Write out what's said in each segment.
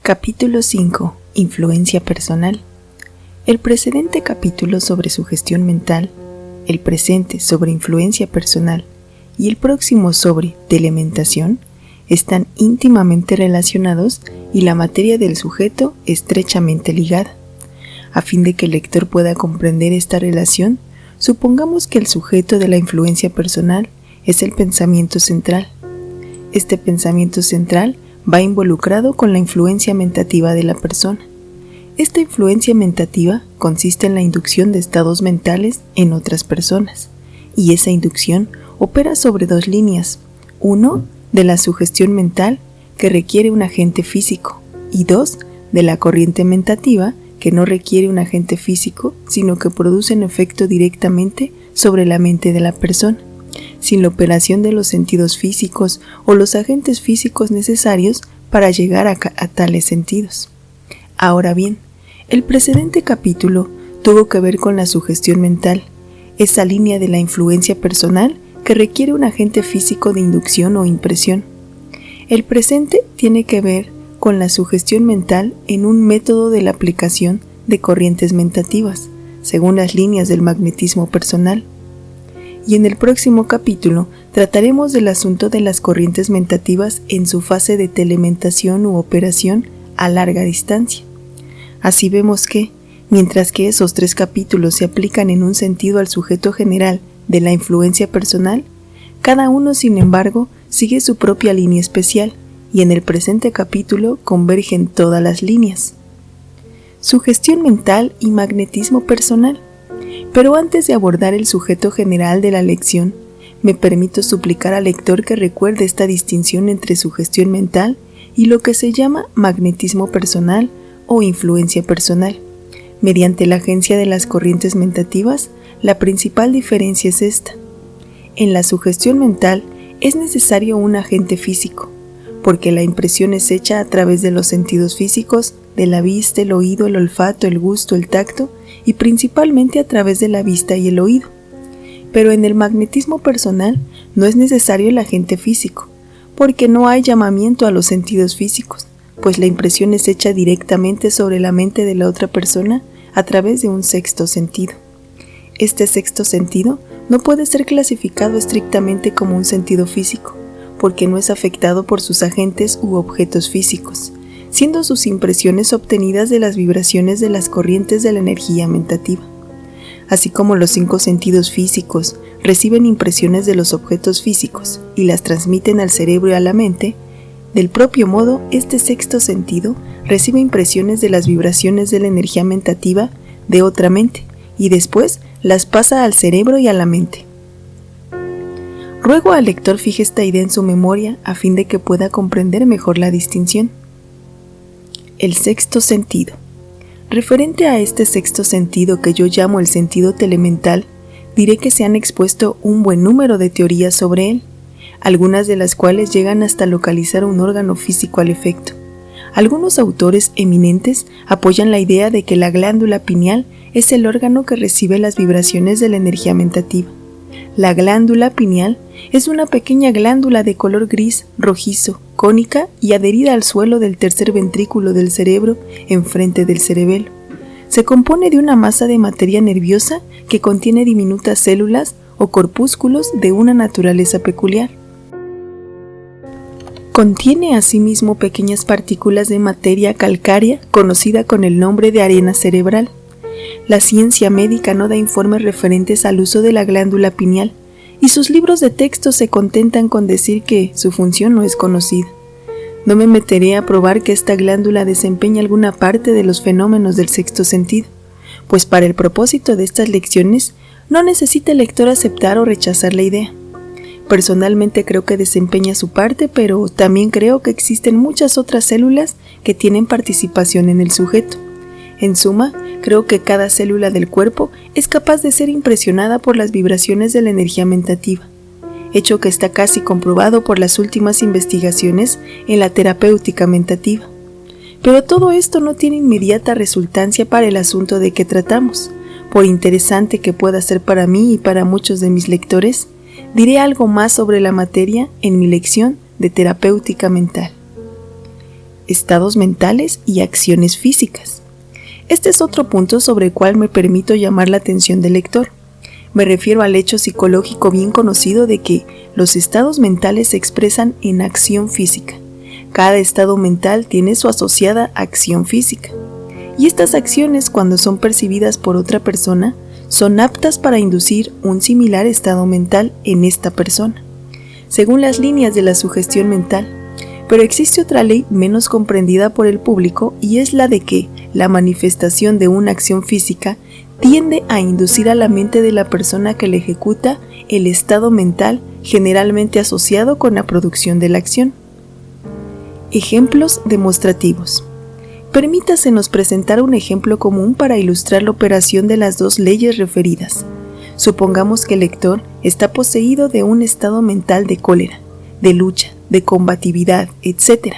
Capítulo 5. Influencia personal. El precedente capítulo sobre sugestión mental, el presente sobre influencia personal y el próximo sobre telementación están íntimamente relacionados y la materia del sujeto estrechamente ligada. A fin de que el lector pueda comprender esta relación, supongamos que el sujeto de la influencia personal es el pensamiento central. Este pensamiento central va involucrado con la influencia mentativa de la persona. Esta influencia mentativa consiste en la inducción de estados mentales en otras personas, y esa inducción opera sobre dos líneas: uno, de la sugestión mental, que requiere un agente físico, y dos, de la corriente mentativa, que no requiere un agente físico, sino que produce un efecto directamente sobre la mente de la persona, sin la operación de los sentidos físicos o los agentes físicos necesarios para llegar a tales sentidos. Ahora bien, el precedente capítulo tuvo que ver con la sugestión mental, esa línea de la influencia personal que requiere un agente físico de inducción o impresión. El presente tiene que ver con la sugestión mental en un método de la aplicación de corrientes mentativas, según las líneas del magnetismo personal. Y en el próximo capítulo trataremos del asunto de las corrientes mentativas en su fase de telementación u operación a larga distancia. Así vemos que, mientras que esos 3 capítulos se aplican en un sentido al sujeto general de la influencia personal, cada uno, sin embargo, sigue su propia línea especial, y en el presente capítulo convergen todas las líneas. Sugestión mental y magnetismo personal. Pero antes de abordar el sujeto general de la lección, me permito suplicar al lector que recuerde esta distinción entre sugestión mental y lo que se llama magnetismo personal o influencia personal. Mediante la agencia de las corrientes mentativas, la principal diferencia es esta. En la sugestión mental es necesario un agente físico, porque la impresión es hecha a través de los sentidos físicos, de la vista, el oído, el olfato, el gusto, el tacto, y principalmente a través de la vista y el oído. Pero en el magnetismo personal no es necesario el agente físico, porque no hay llamamiento a los sentidos físicos, pues la impresión es hecha directamente sobre la mente de la otra persona a través de un sexto sentido. Este sexto sentido no puede ser clasificado estrictamente como un sentido físico, porque no es afectado por sus agentes u objetos físicos, siendo sus impresiones obtenidas de las vibraciones de las corrientes de la energía mentativa. Así como los 5 sentidos físicos reciben impresiones de los objetos físicos y las transmiten al cerebro y a la mente, del propio modo, este sexto sentido recibe impresiones de las vibraciones de la energía mentativa de otra mente y después las pasa al cerebro y a la mente. Ruego al lector fije esta idea en su memoria a fin de que pueda comprender mejor la distinción. El sexto sentido. Referente a este sexto sentido que yo llamo el sentido telemental, diré que se han expuesto un buen número de teorías sobre él, algunas de las cuales llegan hasta localizar un órgano físico al efecto. Algunos autores eminentes apoyan la idea de que la glándula pineal es el órgano que recibe las vibraciones de la energía mentativa. La glándula pineal es una pequeña glándula de color gris, rojizo, cónica y adherida al suelo del tercer ventrículo del cerebro enfrente del cerebelo. Se compone de una masa de materia nerviosa que contiene diminutas células o corpúsculos de una naturaleza peculiar. Contiene asimismo pequeñas partículas de materia calcárea conocida con el nombre de arena cerebral. La ciencia médica no da informes referentes al uso de la glándula pineal, y sus libros de texto se contentan con decir que su función no es conocida. No me meteré a probar que esta glándula desempeña alguna parte de los fenómenos del sexto sentido, pues para el propósito de estas lecciones no necesita el lector aceptar o rechazar la idea. Personalmente creo que desempeña su parte, pero también creo que existen muchas otras células que tienen participación en el sujeto. En suma, creo que cada célula del cuerpo es capaz de ser impresionada por las vibraciones de la energía mentativa, hecho que está casi comprobado por las últimas investigaciones en la terapéutica mentativa. Pero todo esto no tiene inmediata resultancia para el asunto de que tratamos. Por interesante que pueda ser para mí y para muchos de mis lectores, diré algo más sobre la materia en mi lección de terapéutica mental. estados mentales y acciones físicas. Este es otro punto sobre el cual me permito llamar la atención del lector. Me refiero al hecho psicológico bien conocido de que los estados mentales se expresan en acción física. Cada estado mental tiene su asociada acción física. Y estas acciones, cuando son percibidas por otra persona, son aptas para inducir un similar estado mental en esta persona, según las líneas de la sugestión mental. Pero existe otra ley menos comprendida por el público y es la de que la manifestación de una acción física tiende a inducir a la mente de la persona que la ejecuta el estado mental generalmente asociado con la producción de la acción. Ejemplos demostrativos. Permítasenos presentar un ejemplo común para ilustrar la operación de las dos leyes referidas. Supongamos que el lector está poseído de un estado mental de cólera, de lucha, de combatividad, etc.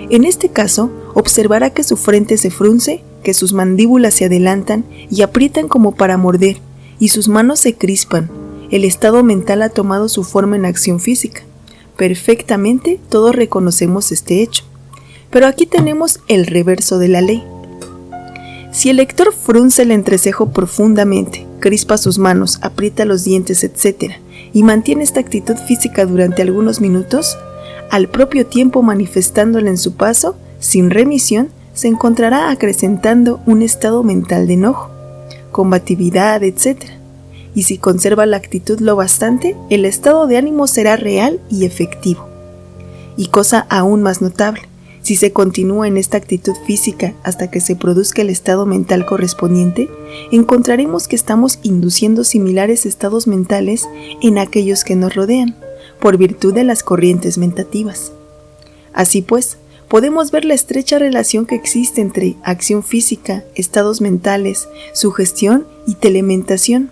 En este caso, observará que su frente se frunce, que sus mandíbulas se adelantan y aprietan como para morder, y sus manos se crispan. El estado mental ha tomado su forma en acción física. Perfectamente, todos reconocemos este hecho. Pero aquí tenemos el reverso de la ley. Si el lector frunce el entrecejo profundamente, crispa sus manos, aprieta los dientes, etc., y mantiene esta actitud física durante algunos minutos, al propio tiempo manifestándola en su paso, sin remisión, se encontrará acrecentando un estado mental de enojo, combatividad, etc. Y si conserva la actitud lo bastante, el estado de ánimo será real y efectivo. Y cosa aún más notable, si se continúa en esta actitud física hasta que se produzca el estado mental correspondiente, encontraremos que estamos induciendo similares estados mentales en aquellos que nos rodean, por virtud de las corrientes mentativas. Así pues, podemos ver la estrecha relación que existe entre acción física, estados mentales, sugestión y telementación.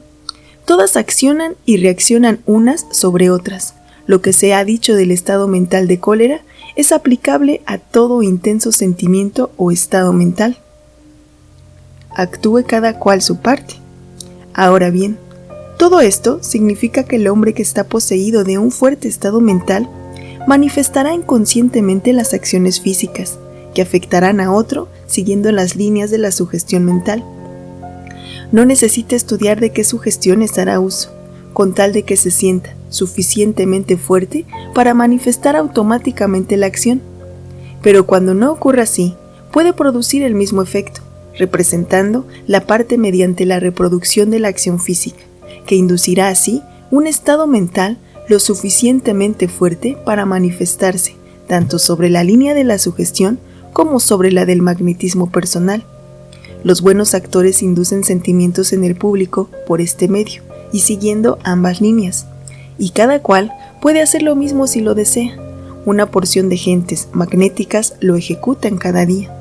Todas accionan y reaccionan unas sobre otras. Lo que se ha dicho del estado mental de cólera es aplicable a todo intenso sentimiento o estado mental. Actúe cada cual su parte. Ahora bien, todo esto significa que el hombre que está poseído de un fuerte estado mental manifestará inconscientemente las acciones físicas que afectarán a otro siguiendo las líneas de la sugestión mental. No necesita estudiar de qué sugestiones hará uso, con tal de que se sienta suficientemente fuerte para manifestar automáticamente la acción. Pero cuando no ocurra así, puede producir el mismo efecto, representando la parte mediante la reproducción de la acción física, que inducirá así un estado mental lo suficientemente fuerte para manifestarse tanto sobre la línea de la sugestión como sobre la del magnetismo personal. Los buenos actores inducen sentimientos en el público por este medio y siguiendo ambas líneas, y cada cual puede hacer lo mismo si lo desea. Una porción de gentes magnéticas lo ejecutan cada día.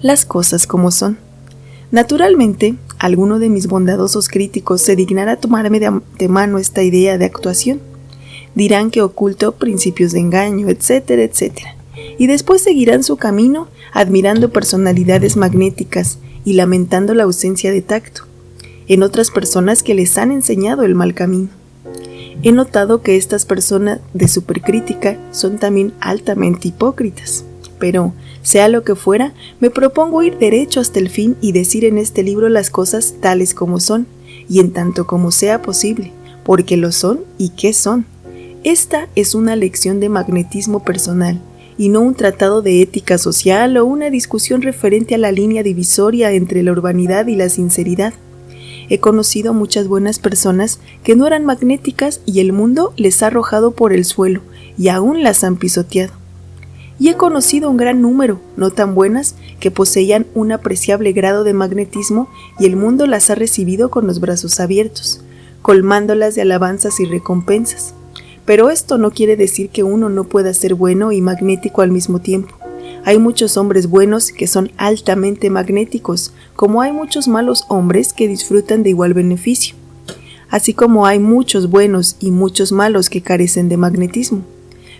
Las cosas como son. Naturalmente, alguno de mis bondadosos críticos se dignará tomarme de mano esta idea de actuación. Dirán que oculto principios de engaño, etcétera, etcétera. Y después seguirán su camino admirando personalidades magnéticas y lamentando la ausencia de tacto en otras personas que les han enseñado el mal camino. He notado que estas personas de supercrítica son también altamente hipócritas, pero, sea lo que fuera, me propongo ir derecho hasta el fin y decir en este libro las cosas tales como son, y en tanto como sea posible, porque lo son y qué son. Esta es una lección de magnetismo personal, y no un tratado de ética social o una discusión referente a la línea divisoria entre la urbanidad y la sinceridad. He conocido muchas buenas personas que no eran magnéticas y el mundo les ha arrojado por el suelo y aún las han pisoteado. Y he conocido un gran número, no tan buenas, que poseían un apreciable grado de magnetismo y el mundo las ha recibido con los brazos abiertos, colmándolas de alabanzas y recompensas. Pero esto no quiere decir que uno no pueda ser bueno y magnético al mismo tiempo. Hay muchos hombres buenos que son altamente magnéticos, como hay muchos malos hombres que disfrutan de igual beneficio, así como hay muchos buenos y muchos malos que carecen de magnetismo.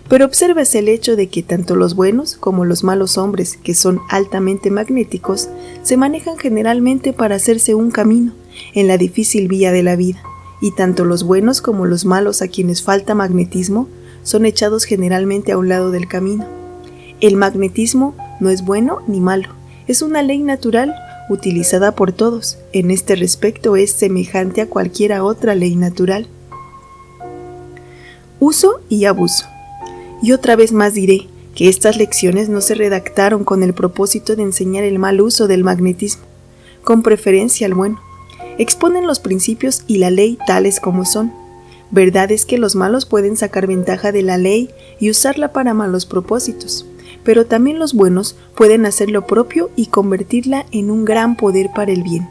Pero obsérvese el hecho de que tanto los buenos como los malos hombres, que son altamente magnéticos, se manejan generalmente para hacerse un camino en la difícil vía de la vida, y tanto los buenos como los malos a quienes falta magnetismo son echados generalmente a un lado del camino. El magnetismo no es bueno ni malo, es una ley natural utilizada por todos. En este respecto es semejante a cualquiera otra ley natural. Uso y abuso. Y otra vez más diré que estas lecciones no se redactaron con el propósito de enseñar el mal uso del magnetismo, con preferencia al bueno. Exponen los principios y la ley tales como son. Verdad es que los malos pueden sacar ventaja de la ley y usarla para malos propósitos, pero también los buenos pueden hacer lo propio y convertirla en un gran poder para el bien.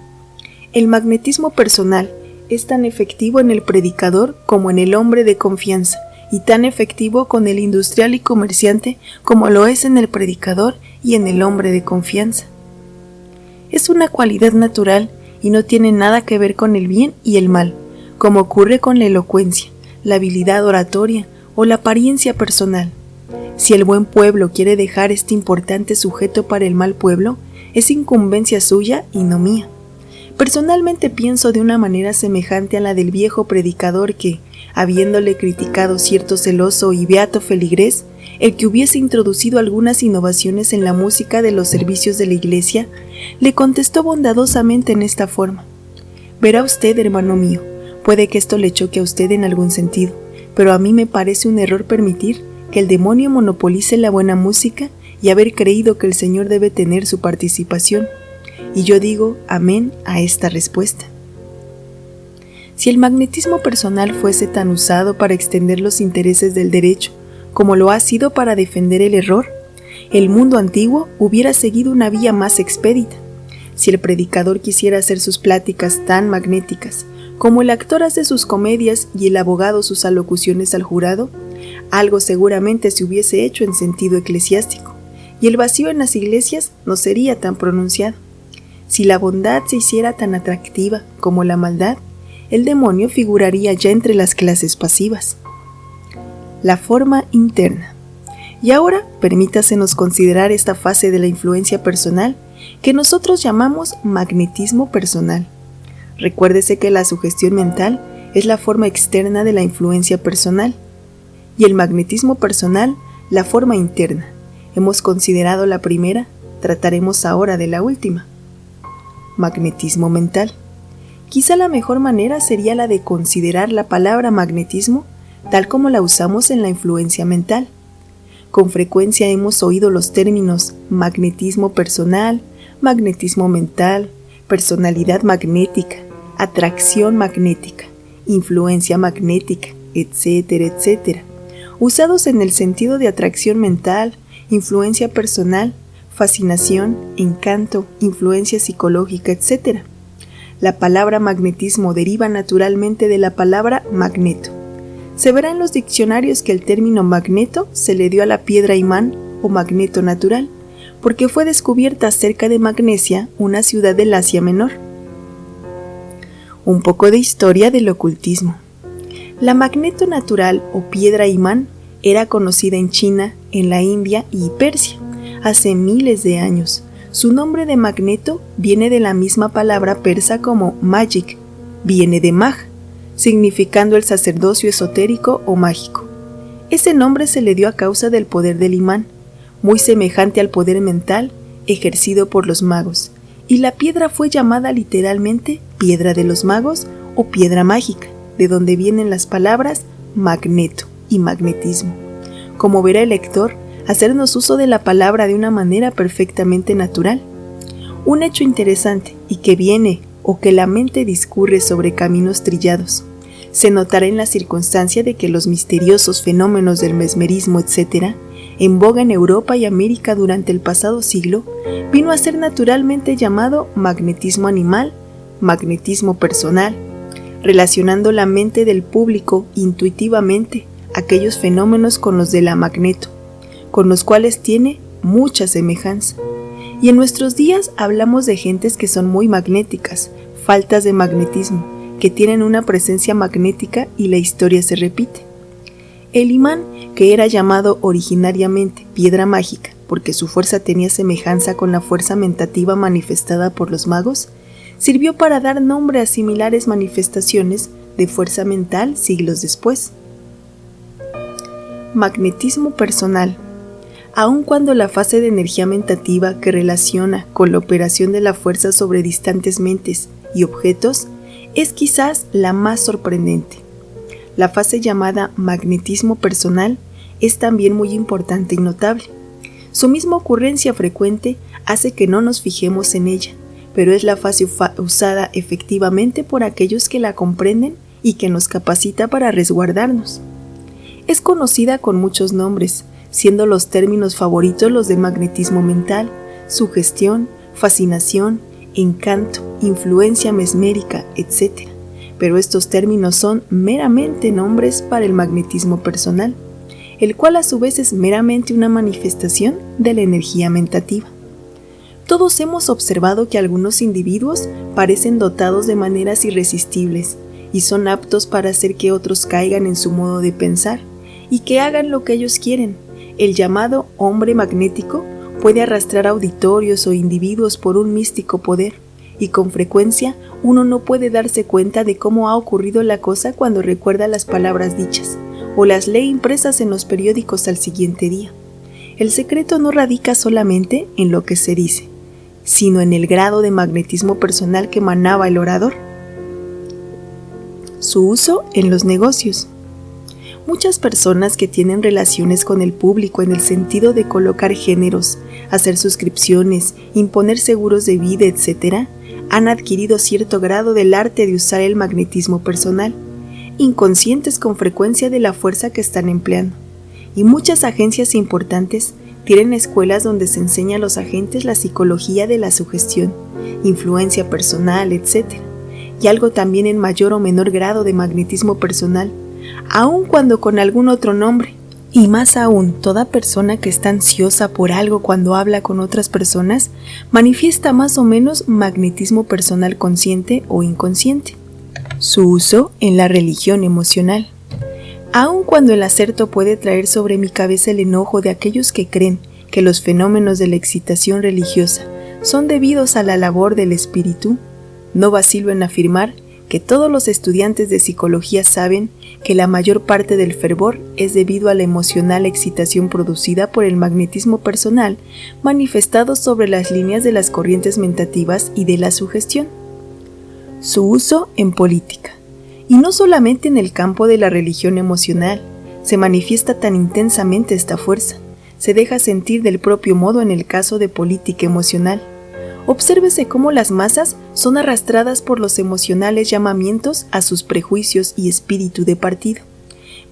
El magnetismo personal es tan efectivo en el predicador como en el hombre de confianza, y tan efectivo con el industrial y comerciante como lo es en el predicador y en el hombre de confianza. Es una cualidad natural y no tiene nada que ver con el bien y el mal, como ocurre con la elocuencia, la habilidad oratoria o la apariencia personal. Si el buen pueblo quiere dejar este importante sujeto para el mal pueblo, es incumbencia suya y no mía. Personalmente pienso de una manera semejante a la del viejo predicador que, habiéndole criticado cierto celoso y beato feligrés, el que hubiese introducido algunas innovaciones en la música de los servicios de la iglesia, le contestó bondadosamente en esta forma: «Verá usted, hermano mío, puede que esto le choque a usted en algún sentido, pero a mí me parece un error permitir que el demonio monopolice la buena música y haber creído que el Señor debe tener su participación. Y yo digo amén a esta respuesta». Si el magnetismo personal fuese tan usado para extender los intereses del derecho como lo ha sido para defender el error, el mundo antiguo hubiera seguido una vía más expedita. Si el predicador quisiera hacer sus pláticas tan magnéticas como el actor hace sus comedias y el abogado sus alocuciones al jurado, algo seguramente se hubiese hecho en sentido eclesiástico, y el vacío en las iglesias no sería tan pronunciado. Si la bondad se hiciera tan atractiva como la maldad, el demonio figuraría ya entre las clases pasivas. La forma interna. Y ahora permítasenos considerar esta fase de la influencia personal que nosotros llamamos magnetismo personal. Recuérdese que la sugestión mental es la forma externa de la influencia personal y el magnetismo personal la forma interna. Hemos considerado la primera, trataremos ahora de la última. Magnetismo mental. Quizá la mejor manera sería la de considerar la palabra magnetismo tal como la usamos en la influencia mental. Con frecuencia hemos oído los términos magnetismo personal, magnetismo mental, personalidad magnética, atracción magnética, influencia magnética, etcétera, etcétera, usados en el sentido de atracción mental, influencia personal, fascinación, encanto, influencia psicológica, etc. La palabra magnetismo deriva naturalmente de la palabra magneto. Se verá en los diccionarios que el término magneto se le dio a la piedra imán o magneto natural, porque fue descubierta cerca de Magnesia, una ciudad del Asia Menor. Un poco de historia del ocultismo. La magneto natural o piedra imán era conocida en China, en la India y Persia hace miles de años. Su nombre de magneto viene de la misma palabra persa como magic, viene de mag, significando el sacerdocio esotérico o mágico. Ese nombre se le dio a causa del poder del imán, muy semejante al poder mental ejercido por los magos, y la piedra fue llamada literalmente piedra de los magos o piedra mágica, de donde vienen las palabras magneto y magnetismo. Como verá el lector, hacernos uso de la palabra de una manera perfectamente natural. Un hecho interesante y que viene o que la mente discurre sobre caminos trillados. Se notará en la circunstancia de que los misteriosos fenómenos del mesmerismo, etc., en boga en Europa y América durante el pasado siglo, vino a ser naturalmente llamado magnetismo animal, magnetismo personal, relacionando la mente del público intuitivamente aquellos fenómenos con los de la magneto, con los cuales tiene mucha semejanza. Y en nuestros días hablamos de gentes que son muy magnéticas, faltas de magnetismo, que tienen una presencia magnética y la historia se repite. El imán, que era llamado originariamente piedra mágica porque su fuerza tenía semejanza con la fuerza mentativa manifestada por los magos, sirvió para dar nombre a similares manifestaciones de fuerza mental siglos después. Magnetismo personal. Aun cuando la fase de energía mentativa que relaciona con la operación de la fuerza sobre distantes mentes y objetos es quizás la más sorprendente. La fase llamada magnetismo personal es también muy importante y notable. Su misma ocurrencia frecuente hace que no nos fijemos en ella, pero es la fase usada efectivamente por aquellos que la comprenden y que nos capacita para resguardarnos. Es conocida con muchos nombres, siendo los términos favoritos los de magnetismo mental, sugestión, fascinación, encanto, influencia mesmérica, etc. Pero estos términos son meramente nombres para el magnetismo personal, el cual a su vez es meramente una manifestación de la energía mentativa. Todos hemos observado que algunos individuos parecen dotados de maneras irresistibles y son aptos para hacer que otros caigan en su modo de pensar y que hagan lo que ellos quieren. El llamado hombre magnético puede arrastrar auditorios o individuos por un místico poder, y con frecuencia uno no puede darse cuenta de cómo ha ocurrido la cosa cuando recuerda las palabras dichas o las lee impresas en los periódicos al siguiente día. El secreto no radica solamente en lo que se dice, sino en el grado de magnetismo personal que emanaba el orador. Su uso en los negocios. Muchas personas que tienen relaciones con el público en el sentido de colocar géneros, hacer suscripciones, imponer seguros de vida, etc., han adquirido cierto grado del arte de usar el magnetismo personal, inconscientes con frecuencia de la fuerza que están empleando. Y muchas agencias importantes tienen escuelas donde se enseña a los agentes la psicología de la sugestión, influencia personal, etc., y algo también en mayor o menor grado de magnetismo personal, aun cuando con algún otro nombre. Y más aún, toda persona que está ansiosa por algo cuando habla con otras personas manifiesta más o menos magnetismo personal consciente o inconsciente. Su uso en la religión emocional. Aun cuando el acerto puede traer sobre mi cabeza el enojo de aquellos que creen que los fenómenos de la excitación religiosa son debidos a la labor del espíritu, no vacilo en afirmar que todos los estudiantes de psicología saben que la mayor parte del fervor es debido a la emocional excitación producida por el magnetismo personal manifestado sobre las líneas de las corrientes mentativas y de la sugestión. Su uso en política. Y no solamente en el campo de la religión emocional, se manifiesta tan intensamente esta fuerza, se deja sentir del propio modo en el caso de política emocional. Obsérvese cómo las masas son arrastradas por los emocionales llamamientos a sus prejuicios y espíritu de partido.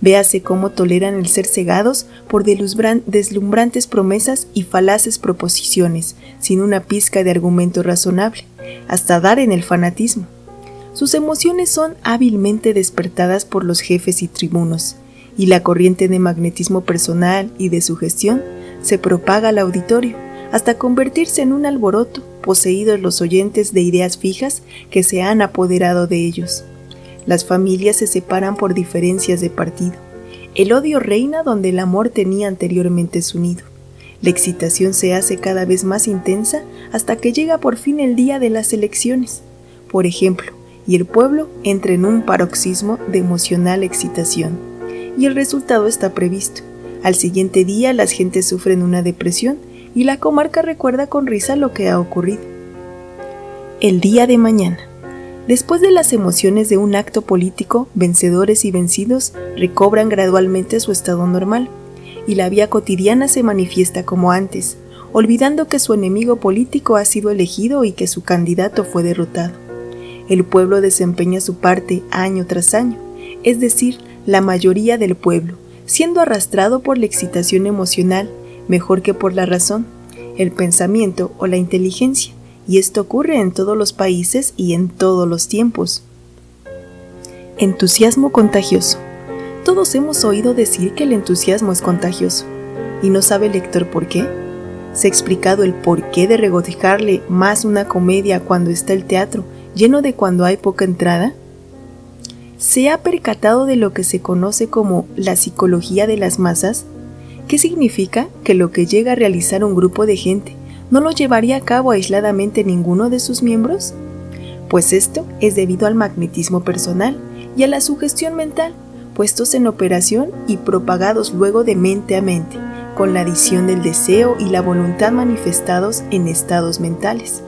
Véase cómo toleran el ser cegados por deslumbrantes promesas y falaces proposiciones, sin una pizca de argumento razonable, hasta dar en el fanatismo. Sus emociones son hábilmente despertadas por los jefes y tribunos, y la corriente de magnetismo personal y de sugestión se propaga al auditorio, hasta convertirse en un alboroto, poseídos los oyentes de ideas fijas que se han apoderado de ellos. Las familias se separan por diferencias de partido. El odio reina donde el amor tenía anteriormente su nido. La excitación se hace cada vez más intensa hasta que llega por fin el día de las elecciones, por ejemplo, y el pueblo entra en un paroxismo de emocional excitación. Y el resultado está previsto. Al siguiente día las gentes sufren una depresión y la comarca recuerda con risa lo que ha ocurrido. El día de mañana. Después de las emociones de un acto político, vencedores y vencidos recobran gradualmente su estado normal, y la vida cotidiana se manifiesta como antes, olvidando que su enemigo político ha sido elegido y que su candidato fue derrotado. El pueblo desempeña su parte año tras año, es decir, la mayoría del pueblo, siendo arrastrado por la excitación emocional, mejor que por la razón, el pensamiento o la inteligencia, y esto ocurre en todos los países y en todos los tiempos. Entusiasmo contagioso. Todos hemos oído decir que el entusiasmo es contagioso, ¿y no sabe el lector por qué? ¿Se ha explicado el porqué de regocijarle más una comedia cuando está el teatro lleno de cuando hay poca entrada? ¿Se ha percatado de lo que se conoce como la psicología de las masas? ¿Qué significa que lo que llega a realizar un grupo de gente no lo llevaría a cabo aisladamente ninguno de sus miembros? Pues esto es debido al magnetismo personal y a la sugestión mental, puestos en operación y propagados luego de mente a mente, con la adición del deseo y la voluntad manifestados en estados mentales,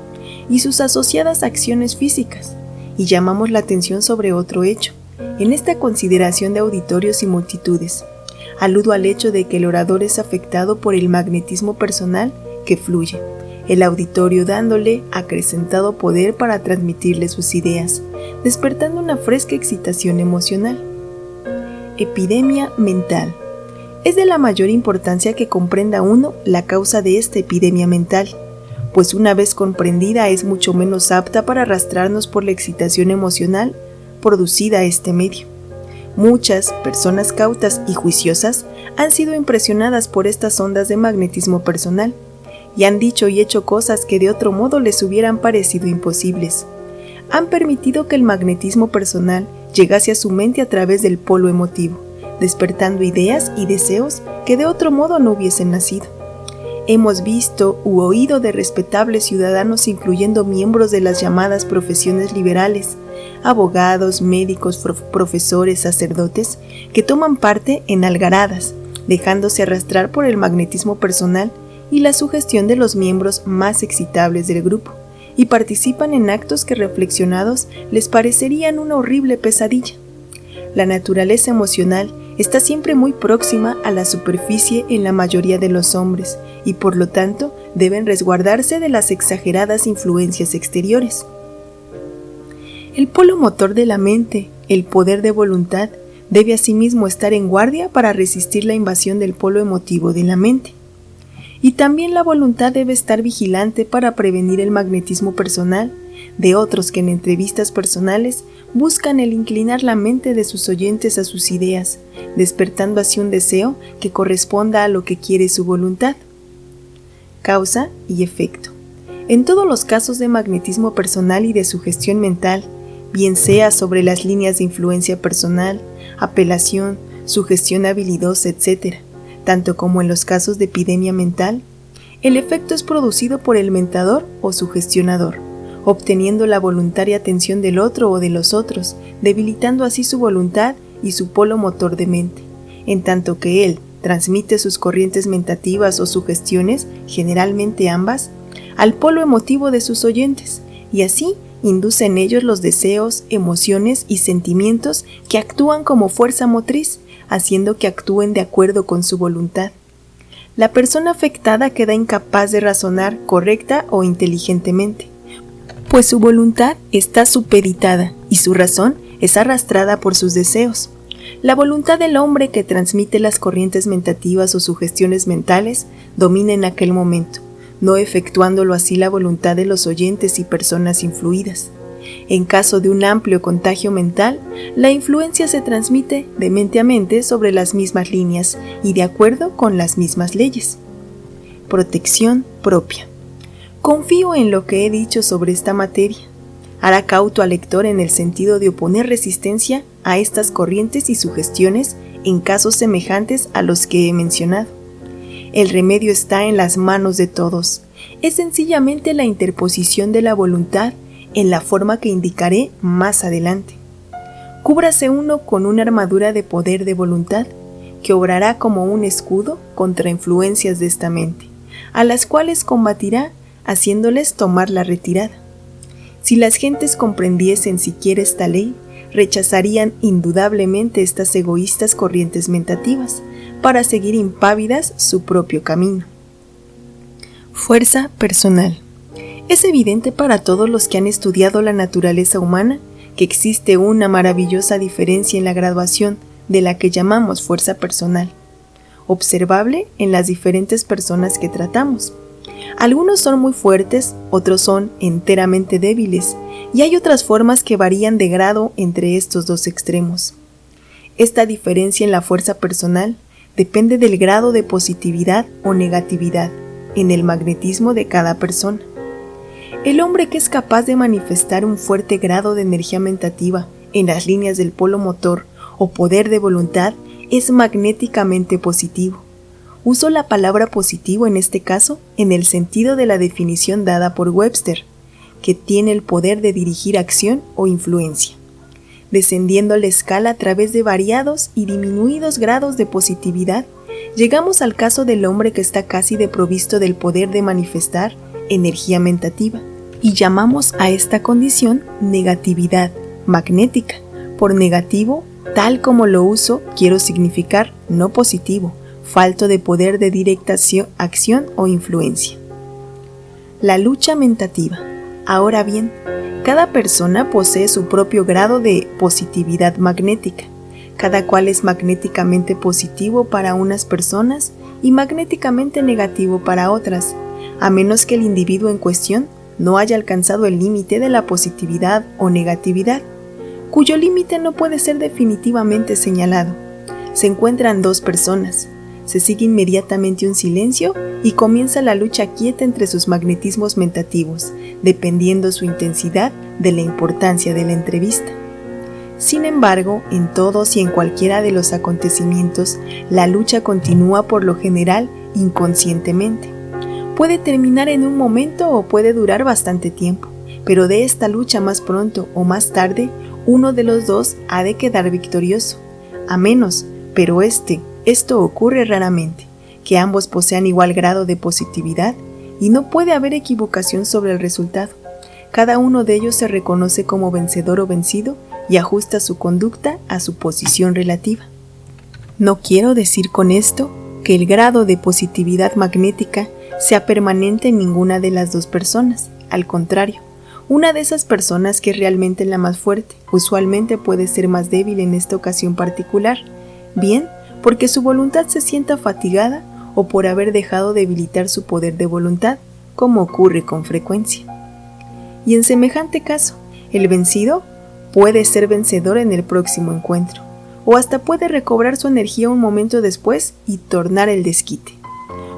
y sus asociadas acciones físicas, y llamamos la atención sobre otro hecho, en esta consideración de auditorios y multitudes. Aludo al hecho de que el orador es afectado por el magnetismo personal que fluye, el auditorio dándole acrecentado poder para transmitirle sus ideas, despertando una fresca excitación emocional. Epidemia mental. Es de la mayor importancia que comprenda uno la causa de esta epidemia mental, pues una vez comprendida es mucho menos apta para arrastrarnos por la excitación emocional producida a este medio. Muchas personas cautas y juiciosas han sido impresionadas por estas ondas de magnetismo personal y han dicho y hecho cosas que de otro modo les hubieran parecido imposibles. Han permitido que el magnetismo personal llegase a su mente a través del polo emotivo, despertando ideas y deseos que de otro modo no hubiesen nacido. Hemos visto u oído de respetables ciudadanos, incluyendo miembros de las llamadas profesiones liberales, abogados, médicos, profesores, sacerdotes, que toman parte en algaradas, dejándose arrastrar por el magnetismo personal y la sugestión de los miembros más excitables del grupo, y participan en actos que reflexionados les parecerían una horrible pesadilla. La naturaleza emocional está siempre muy próxima a la superficie en la mayoría de los hombres y por lo tanto deben resguardarse de las exageradas influencias exteriores. El polo motor de la mente, el poder de voluntad, debe asimismo estar en guardia para resistir la invasión del polo emotivo de la mente. Y también la voluntad debe estar vigilante para prevenir el magnetismo personal de otros que en entrevistas personales buscan el inclinar la mente de sus oyentes a sus ideas, despertando así un deseo que corresponda a lo que quiere su voluntad. Causa y efecto. En todos los casos de magnetismo personal y de sugestión mental, bien sea sobre las líneas de influencia personal, apelación, sugestión habilidosa, etc., tanto como en los casos de epidemia mental, el efecto es producido por el mentador o sugestionador, obteniendo la voluntaria atención del otro o de los otros, debilitando así su voluntad y su polo motor de mente, en tanto que él transmite sus corrientes mentativas o sugestiones, generalmente ambas, al polo emotivo de sus oyentes, y así induce en ellos los deseos, emociones y sentimientos que actúan como fuerza motriz, haciendo que actúen de acuerdo con su voluntad. La persona afectada queda incapaz de razonar correcta o inteligentemente, pues su voluntad está supeditada y su razón es arrastrada por sus deseos. La voluntad del hombre que transmite las corrientes mentativas o sugestiones mentales domina en aquel momento, no efectuándolo así la voluntad de los oyentes y personas influidas. En caso de un amplio contagio mental, la influencia se transmite de mente a mente sobre las mismas líneas y de acuerdo con las mismas leyes. Protección propia. Confío en lo que he dicho sobre esta materia. Hará cauto al lector en el sentido de oponer resistencia a estas corrientes y sugestiones en casos semejantes a los que he mencionado. El remedio está en las manos de todos. Es sencillamente la interposición de la voluntad en la forma que indicaré más adelante. Cúbrase uno con una armadura de poder de voluntad que obrará como un escudo contra influencias de esta mente, a las cuales combatirá haciéndoles tomar la retirada. Si las gentes comprendiesen siquiera esta ley, rechazarían indudablemente estas egoístas corrientes mentativas para seguir impávidas su propio camino. Fuerza personal. Es evidente para todos los que han estudiado la naturaleza humana que existe una maravillosa diferencia en la graduación de la que llamamos fuerza personal, observable en las diferentes personas que tratamos. Algunos son muy fuertes, otros son enteramente débiles, y hay otras formas que varían de grado entre estos dos extremos. Esta diferencia en la fuerza personal depende del grado de positividad o negatividad en el magnetismo de cada persona. El hombre que es capaz de manifestar un fuerte grado de energía mentativa en las líneas del polo motor o poder de voluntad es magnéticamente positivo. Uso la palabra positivo en este caso en el sentido de la definición dada por Webster, que tiene el poder de dirigir acción o influencia, descendiendo la escala a través de variados y disminuidos grados de positividad llegamos al caso del hombre que está casi desprovisto del poder de manifestar energía mentativa, y llamamos a esta condición negatividad magnética. Por negativo, tal como lo uso, quiero significar no positivo, falto de poder de directa acción o influencia. La lucha mentativa. Ahora bien, cada persona posee su propio grado de positividad magnética. Cada cual es magnéticamente positivo para unas personas y magnéticamente negativo para otras, a menos que el individuo en cuestión no haya alcanzado el límite de la positividad o negatividad, cuyo límite no puede ser definitivamente señalado. Se encuentran dos personas, se sigue inmediatamente un silencio y comienza la lucha quieta entre sus magnetismos mentativos, dependiendo su intensidad de la importancia de la entrevista. Sin embargo, en todos y en cualquiera de los acontecimientos, la lucha continúa por lo general inconscientemente. Puede terminar en un momento o puede durar bastante tiempo, pero de esta lucha más pronto o más tarde, uno de los dos ha de quedar victorioso, a menos, pero esto ocurre raramente, que ambos posean igual grado de positividad y no puede haber equivocación sobre el resultado. Cada uno de ellos se reconoce como vencedor o vencido y ajusta su conducta a su posición relativa. No quiero decir con esto que el grado de positividad magnética sea permanente en ninguna de las dos personas. Al contrario, una de esas personas que es realmente la más fuerte, usualmente puede ser más débil en esta ocasión particular, bien porque su voluntad se sienta fatigada o por haber dejado debilitar su poder de voluntad, como ocurre con frecuencia. Y en semejante caso, el vencido puede ser vencedor en el próximo encuentro, o hasta puede recobrar su energía un momento después y tornar el desquite.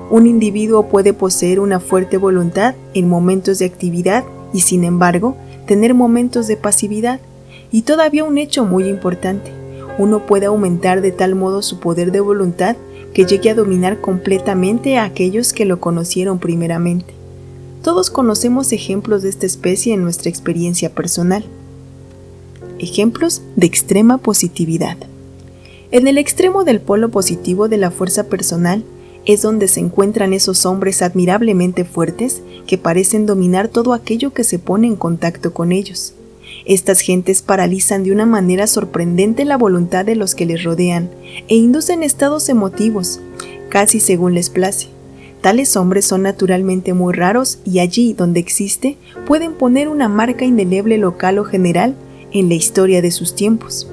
Un individuo puede poseer una fuerte voluntad en momentos de actividad y, sin embargo, tener momentos de pasividad. Y todavía un hecho muy importante, uno puede aumentar de tal modo su poder de voluntad que llegue a dominar completamente a aquellos que lo conocieron primeramente. Todos conocemos ejemplos de esta especie en nuestra experiencia personal. Ejemplos de extrema positividad. En el extremo del polo positivo de la fuerza personal es donde se encuentran esos hombres admirablemente fuertes que parecen dominar todo aquello que se pone en contacto con ellos. Estas gentes paralizan de una manera sorprendente la voluntad de los que les rodean e inducen estados emotivos, casi según les place. Tales hombres son naturalmente muy raros y allí donde existe pueden poner una marca indeleble local o general en la historia de sus tiempos.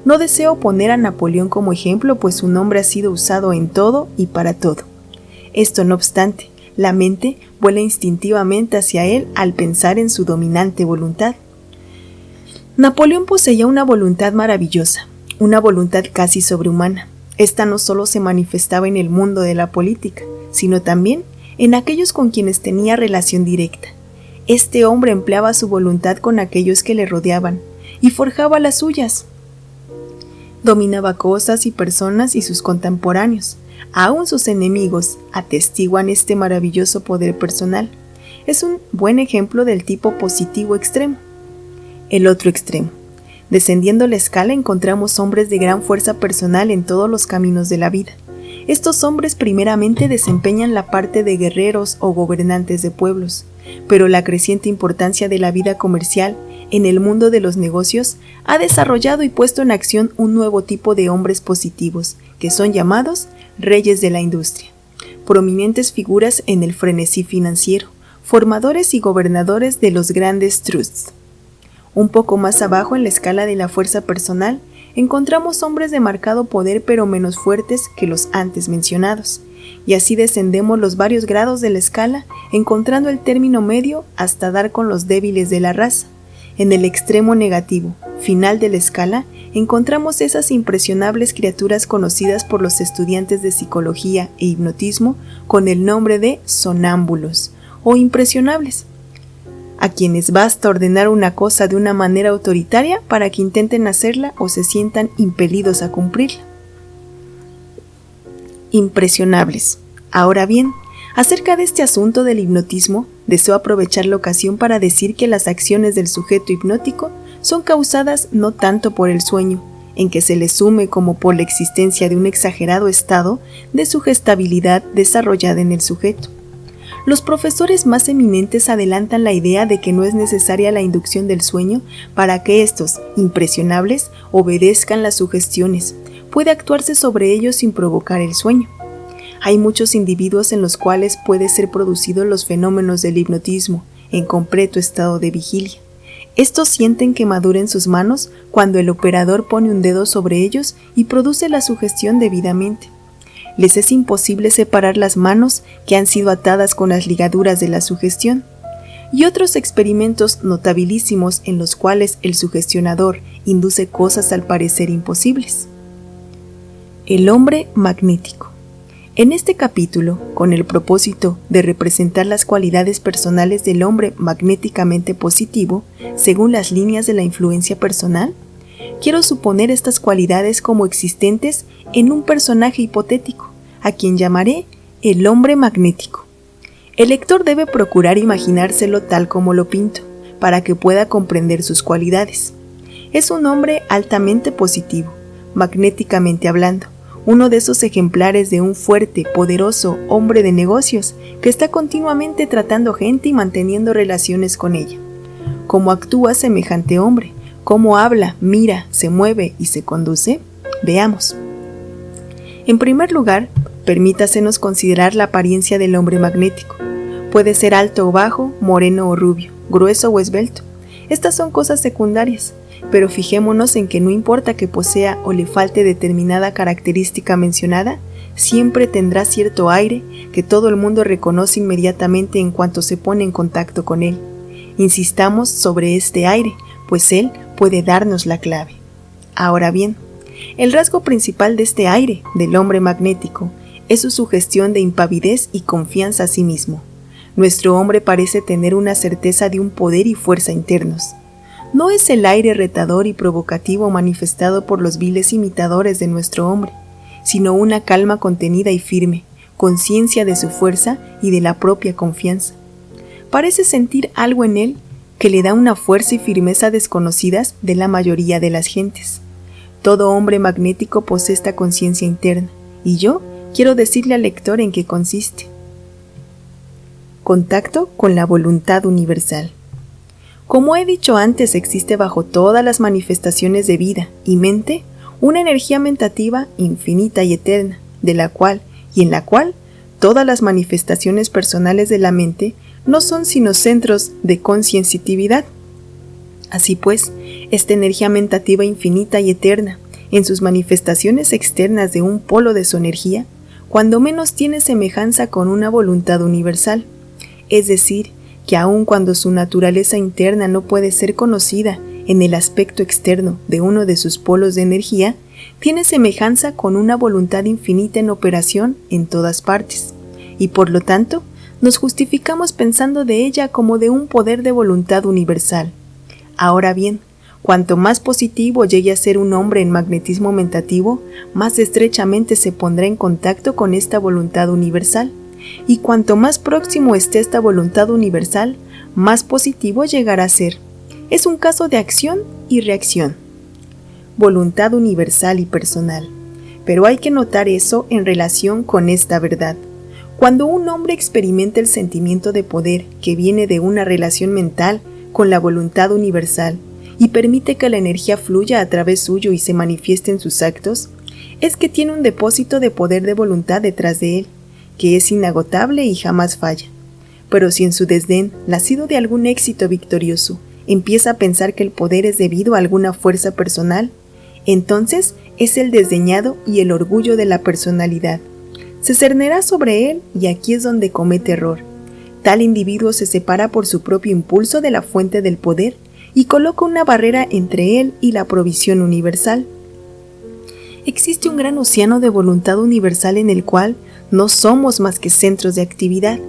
No deseo poner a Napoleón como ejemplo, pues su nombre ha sido usado en todo y para todo. Esto no obstante, la mente vuela instintivamente hacia él al pensar en su dominante voluntad. Napoleón poseía una voluntad maravillosa, una voluntad casi sobrehumana. Esta no solo se manifestaba en el mundo de la política, sino también en aquellos con quienes tenía relación directa. Este hombre empleaba su voluntad con aquellos que le rodeaban y forjaba las suyas. Dominaba cosas y personas y sus contemporáneos. Aún sus enemigos atestiguan este maravilloso poder personal. Es un buen ejemplo del tipo positivo extremo. El otro extremo. Descendiendo la escala encontramos hombres de gran fuerza personal en todos los caminos de la vida. Estos hombres primeramente desempeñan la parte de guerreros o gobernantes de pueblos, pero la creciente importancia de la vida comercial en el mundo de los negocios ha desarrollado y puesto en acción un nuevo tipo de hombres positivos, que son llamados reyes de la industria, prominentes figuras en el frenesí financiero, formadores y gobernadores de los grandes trusts. Un poco más abajo en la escala de la fuerza personal, encontramos hombres de marcado poder pero menos fuertes que los antes mencionados, y así descendemos los varios grados de la escala, encontrando el término medio hasta dar con los débiles de la raza. En el extremo negativo, final de la escala, encontramos esas impresionables criaturas conocidas por los estudiantes de psicología e hipnotismo con el nombre de sonámbulos o impresionables, a quienes basta ordenar una cosa de una manera autoritaria para que intenten hacerla o se sientan impelidos a cumplirla. Impresionables. Ahora bien, acerca de este asunto del hipnotismo, deseo aprovechar la ocasión para decir que las acciones del sujeto hipnótico son causadas no tanto por el sueño, en que se le sume como por la existencia de un exagerado estado de sugestibilidad desarrollada en el sujeto. Los profesores más eminentes adelantan la idea de que no es necesaria la inducción del sueño para que estos, impresionables, obedezcan las sugestiones. Puede actuarse sobre ellos sin provocar el sueño. Hay muchos individuos en los cuales puede ser producidos los fenómenos del hipnotismo en completo estado de vigilia. Estos sienten quemadura en sus manos cuando el operador pone un dedo sobre ellos y produce la sugestión debidamente. Les es imposible separar las manos que han sido atadas con las ligaduras de la sugestión. Y otros experimentos notabilísimos en los cuales el sugestionador induce cosas al parecer imposibles. El hombre magnético. En este capítulo, con el propósito de representar las cualidades personales del hombre magnéticamente positivo, según las líneas de la influencia personal, quiero suponer estas cualidades como existentes en un personaje hipotético, a quien llamaré el hombre magnético. El lector debe procurar imaginárselo tal como lo pinto, para que pueda comprender sus cualidades. Es un hombre altamente positivo, magnéticamente hablando, uno de esos ejemplares de un fuerte, poderoso hombre de negocios que está continuamente tratando gente y manteniendo relaciones con ella. ¿Cómo actúa semejante hombre? ¿Cómo habla, mira, se mueve y se conduce? Veamos. En primer lugar, permítasenos considerar la apariencia del hombre magnético. Puede ser alto o bajo, moreno o rubio, grueso o esbelto. Estas son cosas secundarias, pero fijémonos en que no importa que posea o le falte determinada característica mencionada, siempre tendrá cierto aire que todo el mundo reconoce inmediatamente en cuanto se pone en contacto con él. Insistamos sobre este aire, pues él puede darnos la clave. Ahora bien, el rasgo principal de este aire, del hombre magnético, es su sugestión de impavidez y confianza a sí mismo. Nuestro hombre parece tener una certeza de un poder y fuerza internos. No es el aire retador y provocativo manifestado por los viles imitadores de nuestro hombre, sino una calma contenida y firme, conciencia de su fuerza y de la propia confianza. Parece sentir algo en él que le da una fuerza y firmeza desconocidas de la mayoría de las gentes. Todo hombre magnético posee esta conciencia interna, y yo quiero decirle al lector en qué consiste. Contacto con la voluntad universal. Como he dicho antes, existe bajo todas las manifestaciones de vida y mente una energía mentativa infinita y eterna, de la cual y en la cual todas las manifestaciones personales de la mente no son sino centros de conscientitividad. Así pues, esta energía mentativa infinita y eterna, en sus manifestaciones externas de un polo de su energía, cuando menos tiene semejanza con una voluntad universal, es decir, que aun cuando su naturaleza interna no puede ser conocida en el aspecto externo de uno de sus polos de energía, tiene semejanza con una voluntad infinita en operación en todas partes, y por lo tanto, nos justificamos pensando de ella como de un poder de voluntad universal. Ahora bien, cuanto más positivo llegue a ser un hombre en magnetismo mentativo, más estrechamente se pondrá en contacto con esta voluntad universal. Y cuanto más próximo esté esta voluntad universal, más positivo llegará a ser. Es un caso de acción y reacción. Voluntad universal y personal. Pero hay que notar eso en relación con esta verdad. Cuando un hombre experimenta el sentimiento de poder que viene de una relación mental con la voluntad universal y permite que la energía fluya a través suyo y se manifieste en sus actos, es que tiene un depósito de poder de voluntad detrás de él, que es inagotable y jamás falla. Pero si en su desdén, nacido de algún éxito victorioso, empieza a pensar que el poder es debido a alguna fuerza personal, entonces es el desdeñado y el orgullo de la personalidad. Se cernerá sobre él y aquí es donde comete error. Tal individuo se separa por su propio impulso de la fuente del poder y coloca una barrera entre él y la provisión universal. Existe un gran océano de voluntad universal en el cual no somos más que centros de actividad,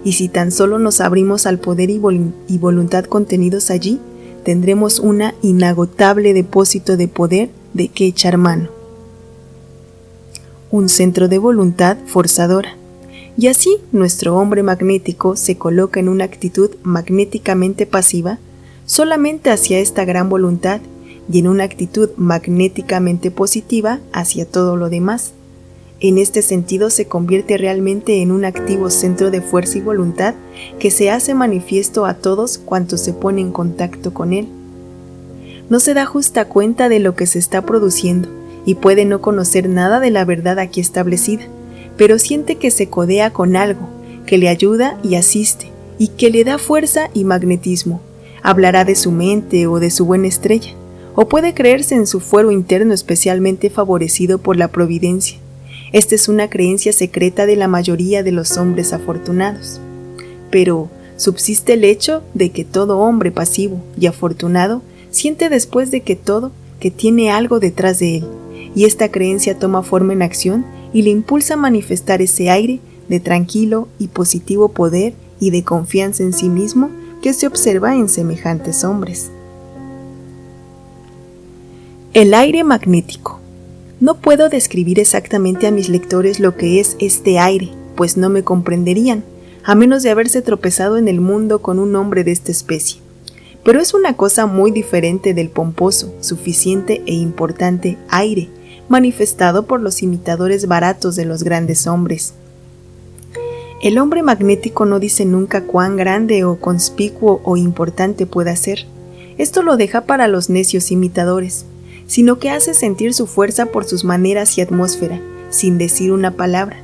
y si tan solo nos abrimos al poder y voluntad contenidos allí, tendremos un inagotable depósito de poder de que echar mano. Un centro de voluntad forzadora. Y así nuestro hombre magnético se coloca en una actitud magnéticamente pasiva solamente hacia esta gran voluntad y en una actitud magnéticamente positiva hacia todo lo demás. En este sentido se convierte realmente en un activo centro de fuerza y voluntad que se hace manifiesto a todos cuantos se ponen en contacto con él. No se da justa cuenta de lo que se está produciendo y puede no conocer nada de la verdad aquí establecida, pero siente que se codea con algo, que le ayuda y asiste, y que le da fuerza y magnetismo. Hablará de su mente o de su buena estrella, o puede creerse en su fuero interno especialmente favorecido por la providencia. Esta es una creencia secreta de la mayoría de los hombres afortunados. Pero subsiste el hecho de que todo hombre pasivo y afortunado siente después de que todo que tiene algo detrás de él, y esta creencia toma forma en acción y le impulsa a manifestar ese aire de tranquilo y positivo poder y de confianza en sí mismo que se observa en semejantes hombres. El aire magnético. No puedo describir exactamente a mis lectores lo que es este aire, pues no me comprenderían, a menos de haberse tropezado en el mundo con un hombre de esta especie. Pero es una cosa muy diferente del pomposo, suficiente e importante aire, manifestado por los imitadores baratos de los grandes hombres. El hombre magnético no dice nunca cuán grande o conspicuo o importante pueda ser. Esto lo deja para los necios imitadores, sino que hace sentir su fuerza por sus maneras y atmósfera, sin decir una palabra.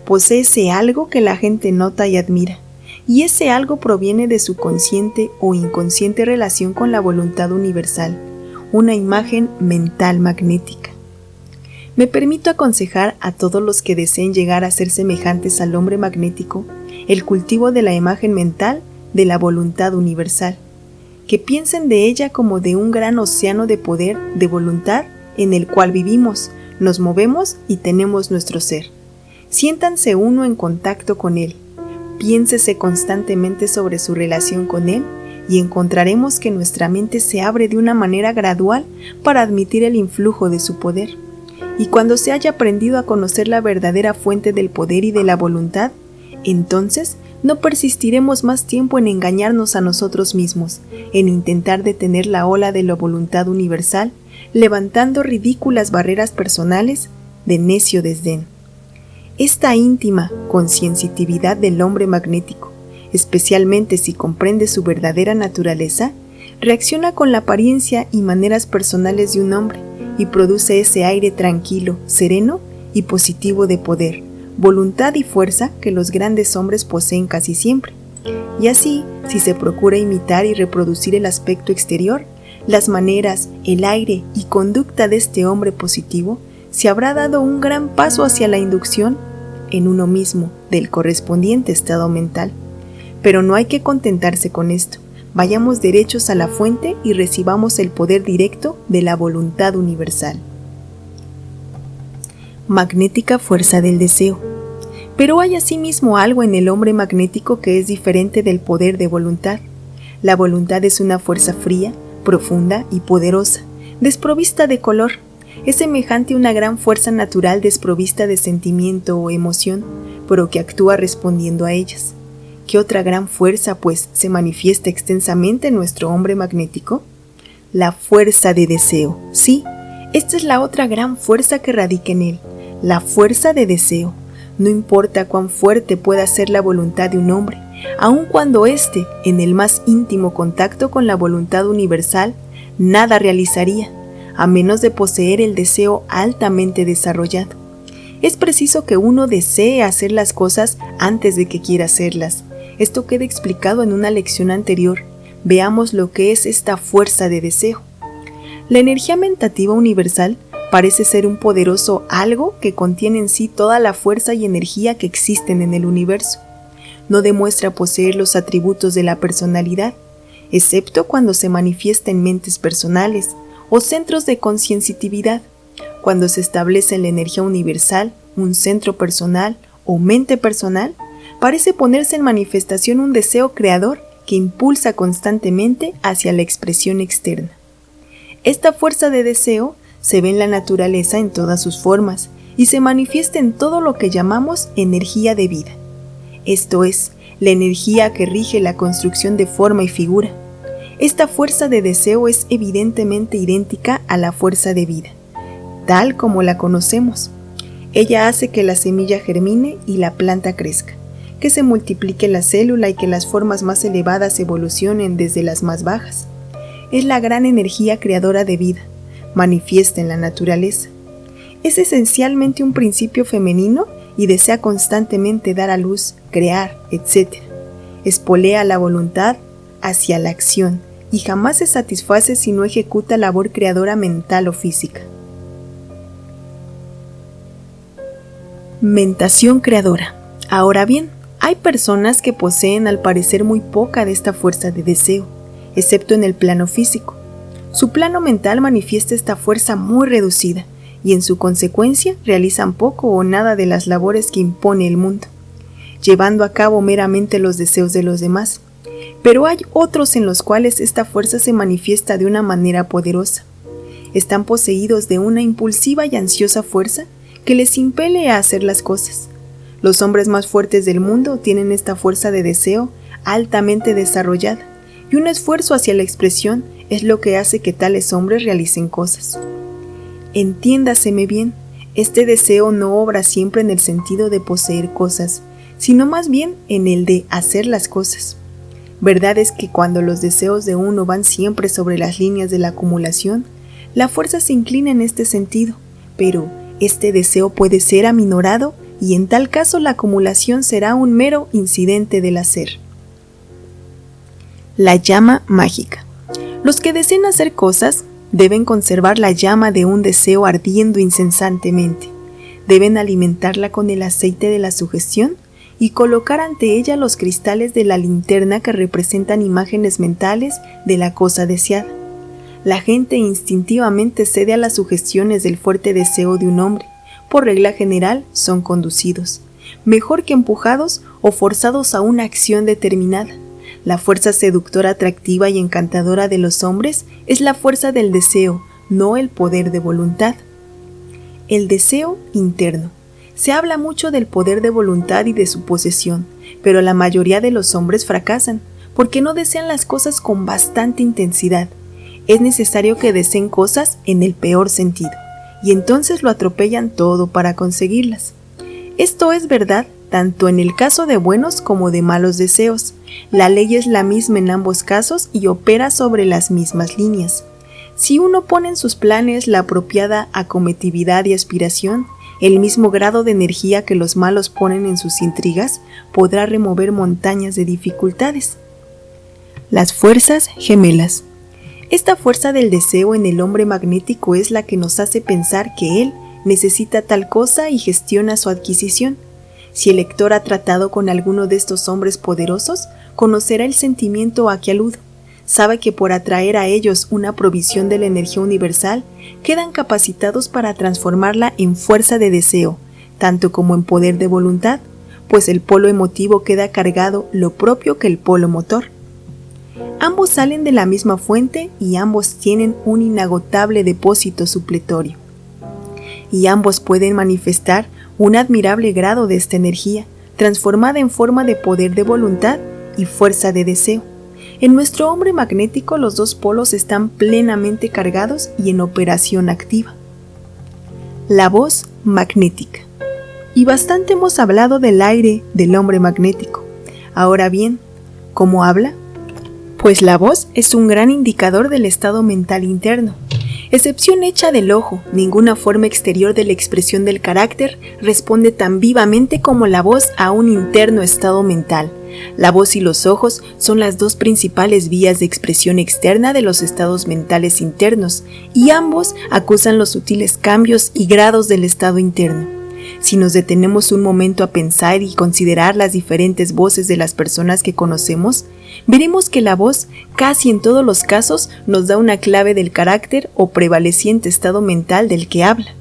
Posee ese algo que la gente nota y admira, y ese algo proviene de su consciente o inconsciente relación con la voluntad universal, una imagen mental magnética. Me permito aconsejar a todos los que deseen llegar a ser semejantes al hombre magnético el cultivo de la imagen mental de la voluntad universal, que piensen de ella como de un gran océano de poder, de voluntad, en el cual vivimos, nos movemos y tenemos nuestro ser. Siéntanse uno en contacto con él, piénsese constantemente sobre su relación con él y encontraremos que nuestra mente se abre de una manera gradual para admitir el influjo de su poder. Y cuando se haya aprendido a conocer la verdadera fuente del poder y de la voluntad, entonces no persistiremos más tiempo en engañarnos a nosotros mismos, en intentar detener la ola de la voluntad universal, levantando ridículas barreras personales de necio desdén. Esta íntima conscienciatividad del hombre magnético, especialmente si comprende su verdadera naturaleza, reacciona con la apariencia y maneras personales de un hombre y produce ese aire tranquilo, sereno y positivo de poder, voluntad y fuerza que los grandes hombres poseen casi siempre. Y así, si se procura imitar y reproducir el aspecto exterior, las maneras, el aire y conducta de este hombre positivo, se habrá dado un gran paso hacia la inducción en uno mismo del correspondiente estado mental. Pero no hay que contentarse con esto. Vayamos derechos a la fuente y recibamos el poder directo de la voluntad universal. Magnética fuerza del deseo. Pero hay asimismo algo en el hombre magnético que es diferente del poder de voluntad. La voluntad es una fuerza fría, profunda y poderosa, desprovista de color. Es semejante a una gran fuerza natural desprovista de sentimiento o emoción, pero que actúa respondiendo a ellas. ¿Qué otra gran fuerza, pues, se manifiesta extensamente en nuestro hombre magnético? La fuerza de deseo. Sí, esta es la otra gran fuerza que radica en él, la fuerza de deseo. No importa cuán fuerte pueda ser la voluntad de un hombre, aun cuando éste, en el más íntimo contacto con la voluntad universal, nada realizaría, a menos de poseer el deseo altamente desarrollado. Es preciso que uno desee hacer las cosas antes de que quiera hacerlas. Esto queda explicado en una lección anterior. Veamos lo que es esta fuerza de deseo. La energía mentativa universal parece ser un poderoso algo que contiene en sí toda la fuerza y energía que existen en el universo. No demuestra poseer los atributos de la personalidad, excepto cuando se manifiesta en mentes personales o centros de conscienciatividad. Cuando se establece en la energía universal un centro personal o mente personal, parece ponerse en manifestación un deseo creador que impulsa constantemente hacia la expresión externa. Esta fuerza de deseo se ve en la naturaleza en todas sus formas y se manifiesta en todo lo que llamamos energía de vida. Esto es, la energía que rige la construcción de forma y figura. Esta fuerza de deseo es evidentemente idéntica a la fuerza de vida, tal como la conocemos. Ella hace que la semilla germine y la planta crezca, que se multiplique la célula y que las formas más elevadas evolucionen desde las más bajas. Es la gran energía creadora de vida, manifiesta en la naturaleza. Es esencialmente un principio femenino y desea constantemente dar a luz, crear, etc. Espolea la voluntad hacia la acción y jamás se satisface si no ejecuta labor creadora mental o física. Mentación creadora. Ahora bien, hay personas que poseen al parecer muy poca de esta fuerza de deseo, excepto en el plano físico. Su plano mental manifiesta esta fuerza muy reducida y en su consecuencia realizan poco o nada de las labores que impone el mundo, llevando a cabo meramente los deseos de los demás. Pero hay otros en los cuales esta fuerza se manifiesta de una manera poderosa. Están poseídos de una impulsiva y ansiosa fuerza que les impele a hacer las cosas. Los hombres más fuertes del mundo tienen esta fuerza de deseo altamente desarrollada, y un esfuerzo hacia la expresión es lo que hace que tales hombres realicen cosas. Entiéndaseme bien, este deseo no obra siempre en el sentido de poseer cosas, sino más bien en el de hacer las cosas. Verdad es que cuando los deseos de uno van siempre sobre las líneas de la acumulación, la fuerza se inclina en este sentido, pero este deseo puede ser aminorado y en tal caso la acumulación será un mero incidente del hacer. La llama mágica. Los que deseen hacer cosas deben conservar la llama de un deseo ardiendo incesantemente. Deben alimentarla con el aceite de la sugestión y colocar ante ella los cristales de la linterna que representan imágenes mentales de la cosa deseada. La gente instintivamente cede a las sugestiones del fuerte deseo de un hombre. Por regla general son conducidos, mejor que empujados o forzados a una acción determinada. La fuerza seductora, atractiva y encantadora de los hombres es la fuerza del deseo, no el poder de voluntad. El deseo interno. Se habla mucho del poder de voluntad y de su posesión, pero la mayoría de los hombres fracasan porque no desean las cosas con bastante intensidad. Es necesario que deseen cosas en el peor sentido, y entonces lo atropellan todo para conseguirlas. Esto es verdad tanto en el caso de buenos como de malos deseos. La ley es la misma en ambos casos y opera sobre las mismas líneas. Si uno pone en sus planes la apropiada acometividad y aspiración, el mismo grado de energía que los malos ponen en sus intrigas, podrá remover montañas de dificultades. Las fuerzas gemelas. Esta fuerza del deseo en el hombre magnético es la que nos hace pensar que él necesita tal cosa y gestiona su adquisición. Si el lector ha tratado con alguno de estos hombres poderosos, conocerá el sentimiento a que aludo. Sabe que por atraer a ellos una provisión de la energía universal, quedan capacitados para transformarla en fuerza de deseo, tanto como en poder de voluntad, pues el polo emotivo queda cargado lo propio que el polo motor. Ambos salen de la misma fuente y ambos tienen un inagotable depósito supletorio. Y ambos pueden manifestar un admirable grado de esta energía, transformada en forma de poder de voluntad y fuerza de deseo. En nuestro hombre magnético los dos polos están plenamente cargados y en operación activa. La voz magnética. Y bastante hemos hablado del aire del hombre magnético. Ahora bien, ¿cómo habla? Pues la voz es un gran indicador del estado mental interno. Excepción hecha del ojo, ninguna forma exterior de la expresión del carácter responde tan vivamente como la voz a un interno estado mental. La voz y los ojos son las dos principales vías de expresión externa de los estados mentales internos, y ambos acusan los sutiles cambios y grados del estado interno. Si nos detenemos un momento a pensar y considerar las diferentes voces de las personas que conocemos, veremos que la voz, casi en todos los casos, nos da una clave del carácter o prevaleciente estado mental del que habla.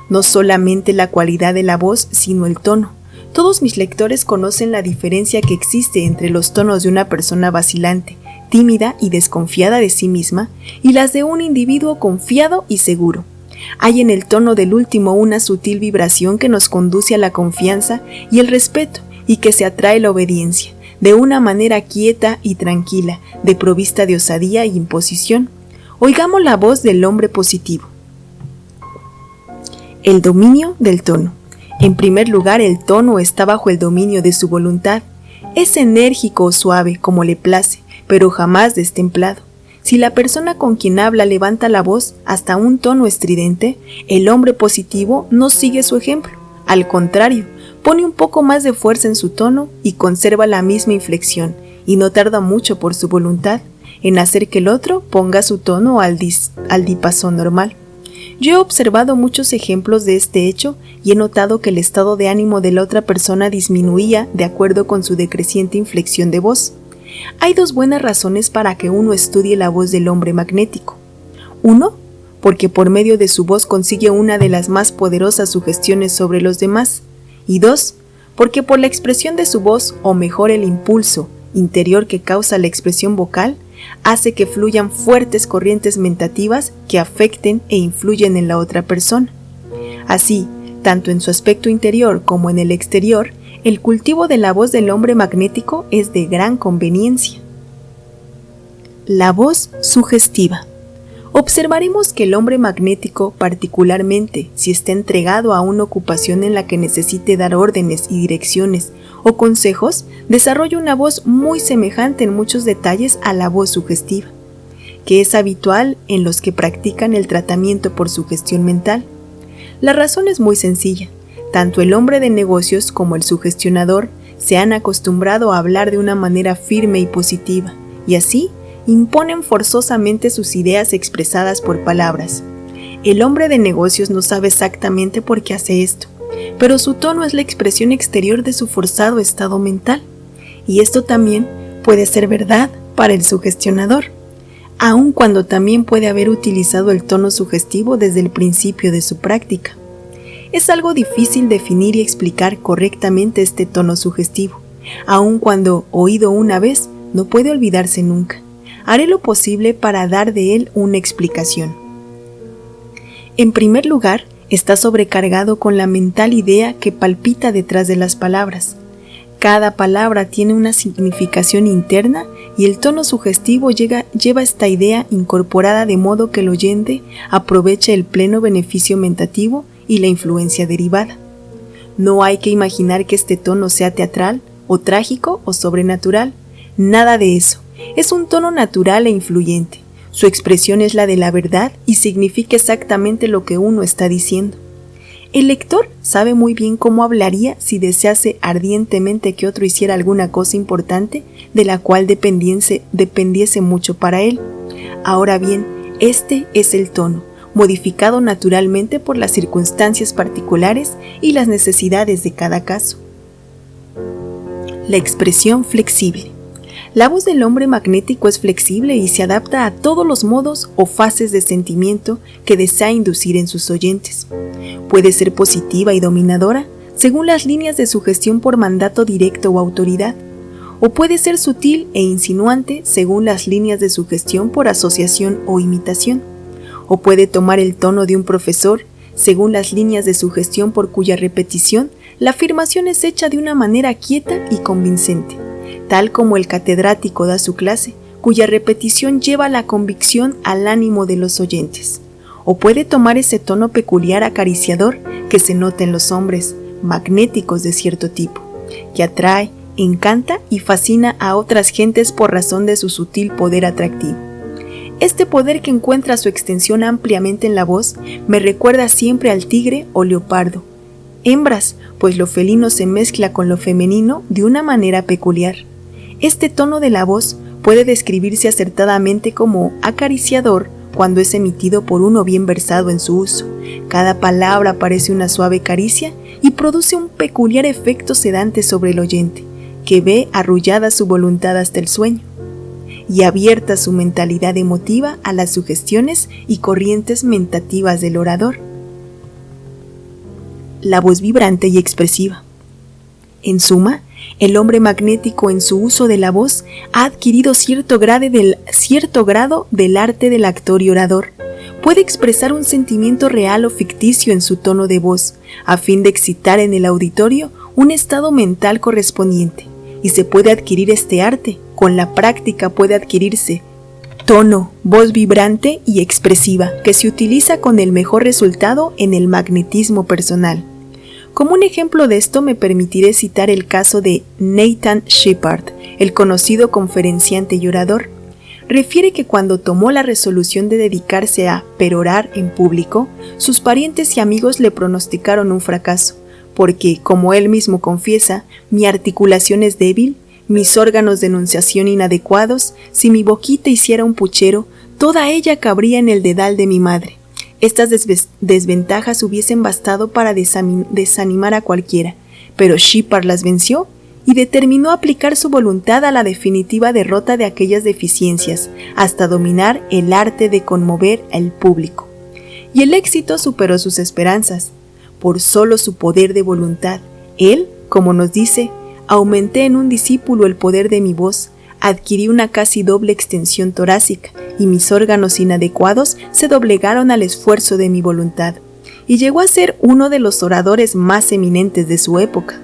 No solamente la cualidad de la voz, sino el tono. Todos mis lectores conocen la diferencia que existe entre los tonos de una persona vacilante, tímida y desconfiada de sí misma, y las de un individuo confiado y seguro. Hay en el tono del último una sutil vibración que nos conduce a la confianza y el respeto y que se atrae la obediencia, de una manera quieta y tranquila, desprovista de osadía e imposición. Oigamos la voz del hombre positivo. El dominio del tono. En primer lugar, el tono está bajo el dominio de su voluntad. Es enérgico o suave, como le place, pero jamás destemplado. Si la persona con quien habla levanta la voz hasta un tono estridente, el hombre positivo no sigue su ejemplo. Al contrario, pone un poco más de fuerza en su tono y conserva la misma inflexión, y no tarda mucho por su voluntad en hacer que el otro ponga su tono al diapasón normal. Yo he observado muchos ejemplos de este hecho y he notado que el estado de ánimo de la otra persona disminuía de acuerdo con su decreciente inflexión de voz. Hay dos buenas razones para que uno estudie la voz del hombre magnético. 1, porque por medio de su voz consigue una de las más poderosas sugestiones sobre los demás. Y 2, porque por la expresión de su voz, o mejor el impulso interior que causa la expresión vocal, hace que fluyan fuertes corrientes mentativas que afecten e influyen en la otra persona. Así, tanto en su aspecto interior como en el exterior, el cultivo de la voz del hombre magnético es de gran conveniencia. La voz sugestiva. Observaremos que el hombre magnético, particularmente si está entregado a una ocupación en la que necesite dar órdenes y direcciones o consejos, desarrolla una voz muy semejante en muchos detalles a la voz sugestiva, que es habitual en los que practican el tratamiento por sugestión mental. La razón es muy sencilla. Tanto el hombre de negocios como el sugestionador se han acostumbrado a hablar de una manera firme y positiva, y así imponen forzosamente sus ideas expresadas por palabras. El hombre de negocios no sabe exactamente por qué hace esto, pero su tono es la expresión exterior de su forzado estado mental, y esto también puede ser verdad para el sugestionador, aun cuando también puede haber utilizado el tono sugestivo desde el principio de su práctica. Es algo difícil definir y explicar correctamente este tono sugestivo, aun cuando, oído una vez, no puede olvidarse nunca. Haré lo posible para dar de él una explicación. En primer lugar, está sobrecargado con la mental idea que palpita detrás de las palabras. Cada palabra tiene una significación interna y el tono sugestivo lleva esta idea incorporada de modo que el oyente aproveche el pleno beneficio mentativo y la influencia derivada. No hay que imaginar que este tono sea teatral, o trágico, o sobrenatural. Nada de eso. Es un tono natural e influyente. Su expresión es la de la verdad y significa exactamente lo que uno está diciendo. El lector sabe muy bien cómo hablaría si desease ardientemente que otro hiciera alguna cosa importante de la cual dependiese mucho para él. Ahora bien, este es el tono, modificado naturalmente por las circunstancias particulares y las necesidades de cada caso. La expresión flexible. La voz del hombre magnético es flexible y se adapta a todos los modos o fases de sentimiento que desea inducir en sus oyentes. Puede ser positiva y dominadora, según las líneas de sugestión por mandato directo o autoridad, o puede ser sutil e insinuante según las líneas de sugestión por asociación o imitación, o puede tomar el tono de un profesor según las líneas de sugestión por cuya repetición la afirmación es hecha de una manera quieta y convincente, tal como el catedrático da su clase, cuya repetición lleva la convicción al ánimo de los oyentes. O puede tomar ese tono peculiar acariciador que se nota en los hombres magnéticos de cierto tipo, que atrae, encanta y fascina a otras gentes por razón de su sutil poder atractivo. Este poder, que encuentra su extensión ampliamente en la voz, me recuerda siempre al tigre o leopardo, hembras, pues lo felino se mezcla con lo femenino de una manera peculiar. Este tono de la voz puede describirse acertadamente como acariciador cuando es emitido por uno bien versado en su uso. Cada palabra parece una suave caricia y produce un peculiar efecto sedante sobre el oyente, que ve arrullada su voluntad hasta el sueño y abierta su mentalidad emotiva a las sugestiones y corrientes mentativas del orador. La voz vibrante y expresiva. En suma, el hombre magnético en su uso de la voz ha adquirido cierto grado del arte del actor y orador. Puede expresar un sentimiento real o ficticio en su tono de voz, a fin de excitar en el auditorio un estado mental correspondiente, y se puede adquirir este arte. Con la práctica puede adquirirse tono, voz vibrante y expresiva, que se utiliza con el mejor resultado en el magnetismo personal. Como un ejemplo de esto me permitiré citar el caso de Nathan Shepard, el conocido conferenciante y orador. Refiere que cuando tomó la resolución de dedicarse a perorar en público, sus parientes y amigos le pronosticaron un fracaso, porque, como él mismo confiesa, mi articulación es débil, mis órganos de enunciación inadecuados, si mi boquita hiciera un puchero, toda ella cabría en el dedal de mi madre. Estas desventajas hubiesen bastado para desanimar a cualquiera, pero Shepard las venció y determinó aplicar su voluntad a la definitiva derrota de aquellas deficiencias, hasta dominar el arte de conmover al público. Y el éxito superó sus esperanzas. Por solo su poder de voluntad, él, como nos dice, aumenté en un discípulo el poder de mi voz, adquirí una casi doble extensión torácica, y mis órganos inadecuados se doblegaron al esfuerzo de mi voluntad, y llegó a ser uno de los oradores más eminentes de su época.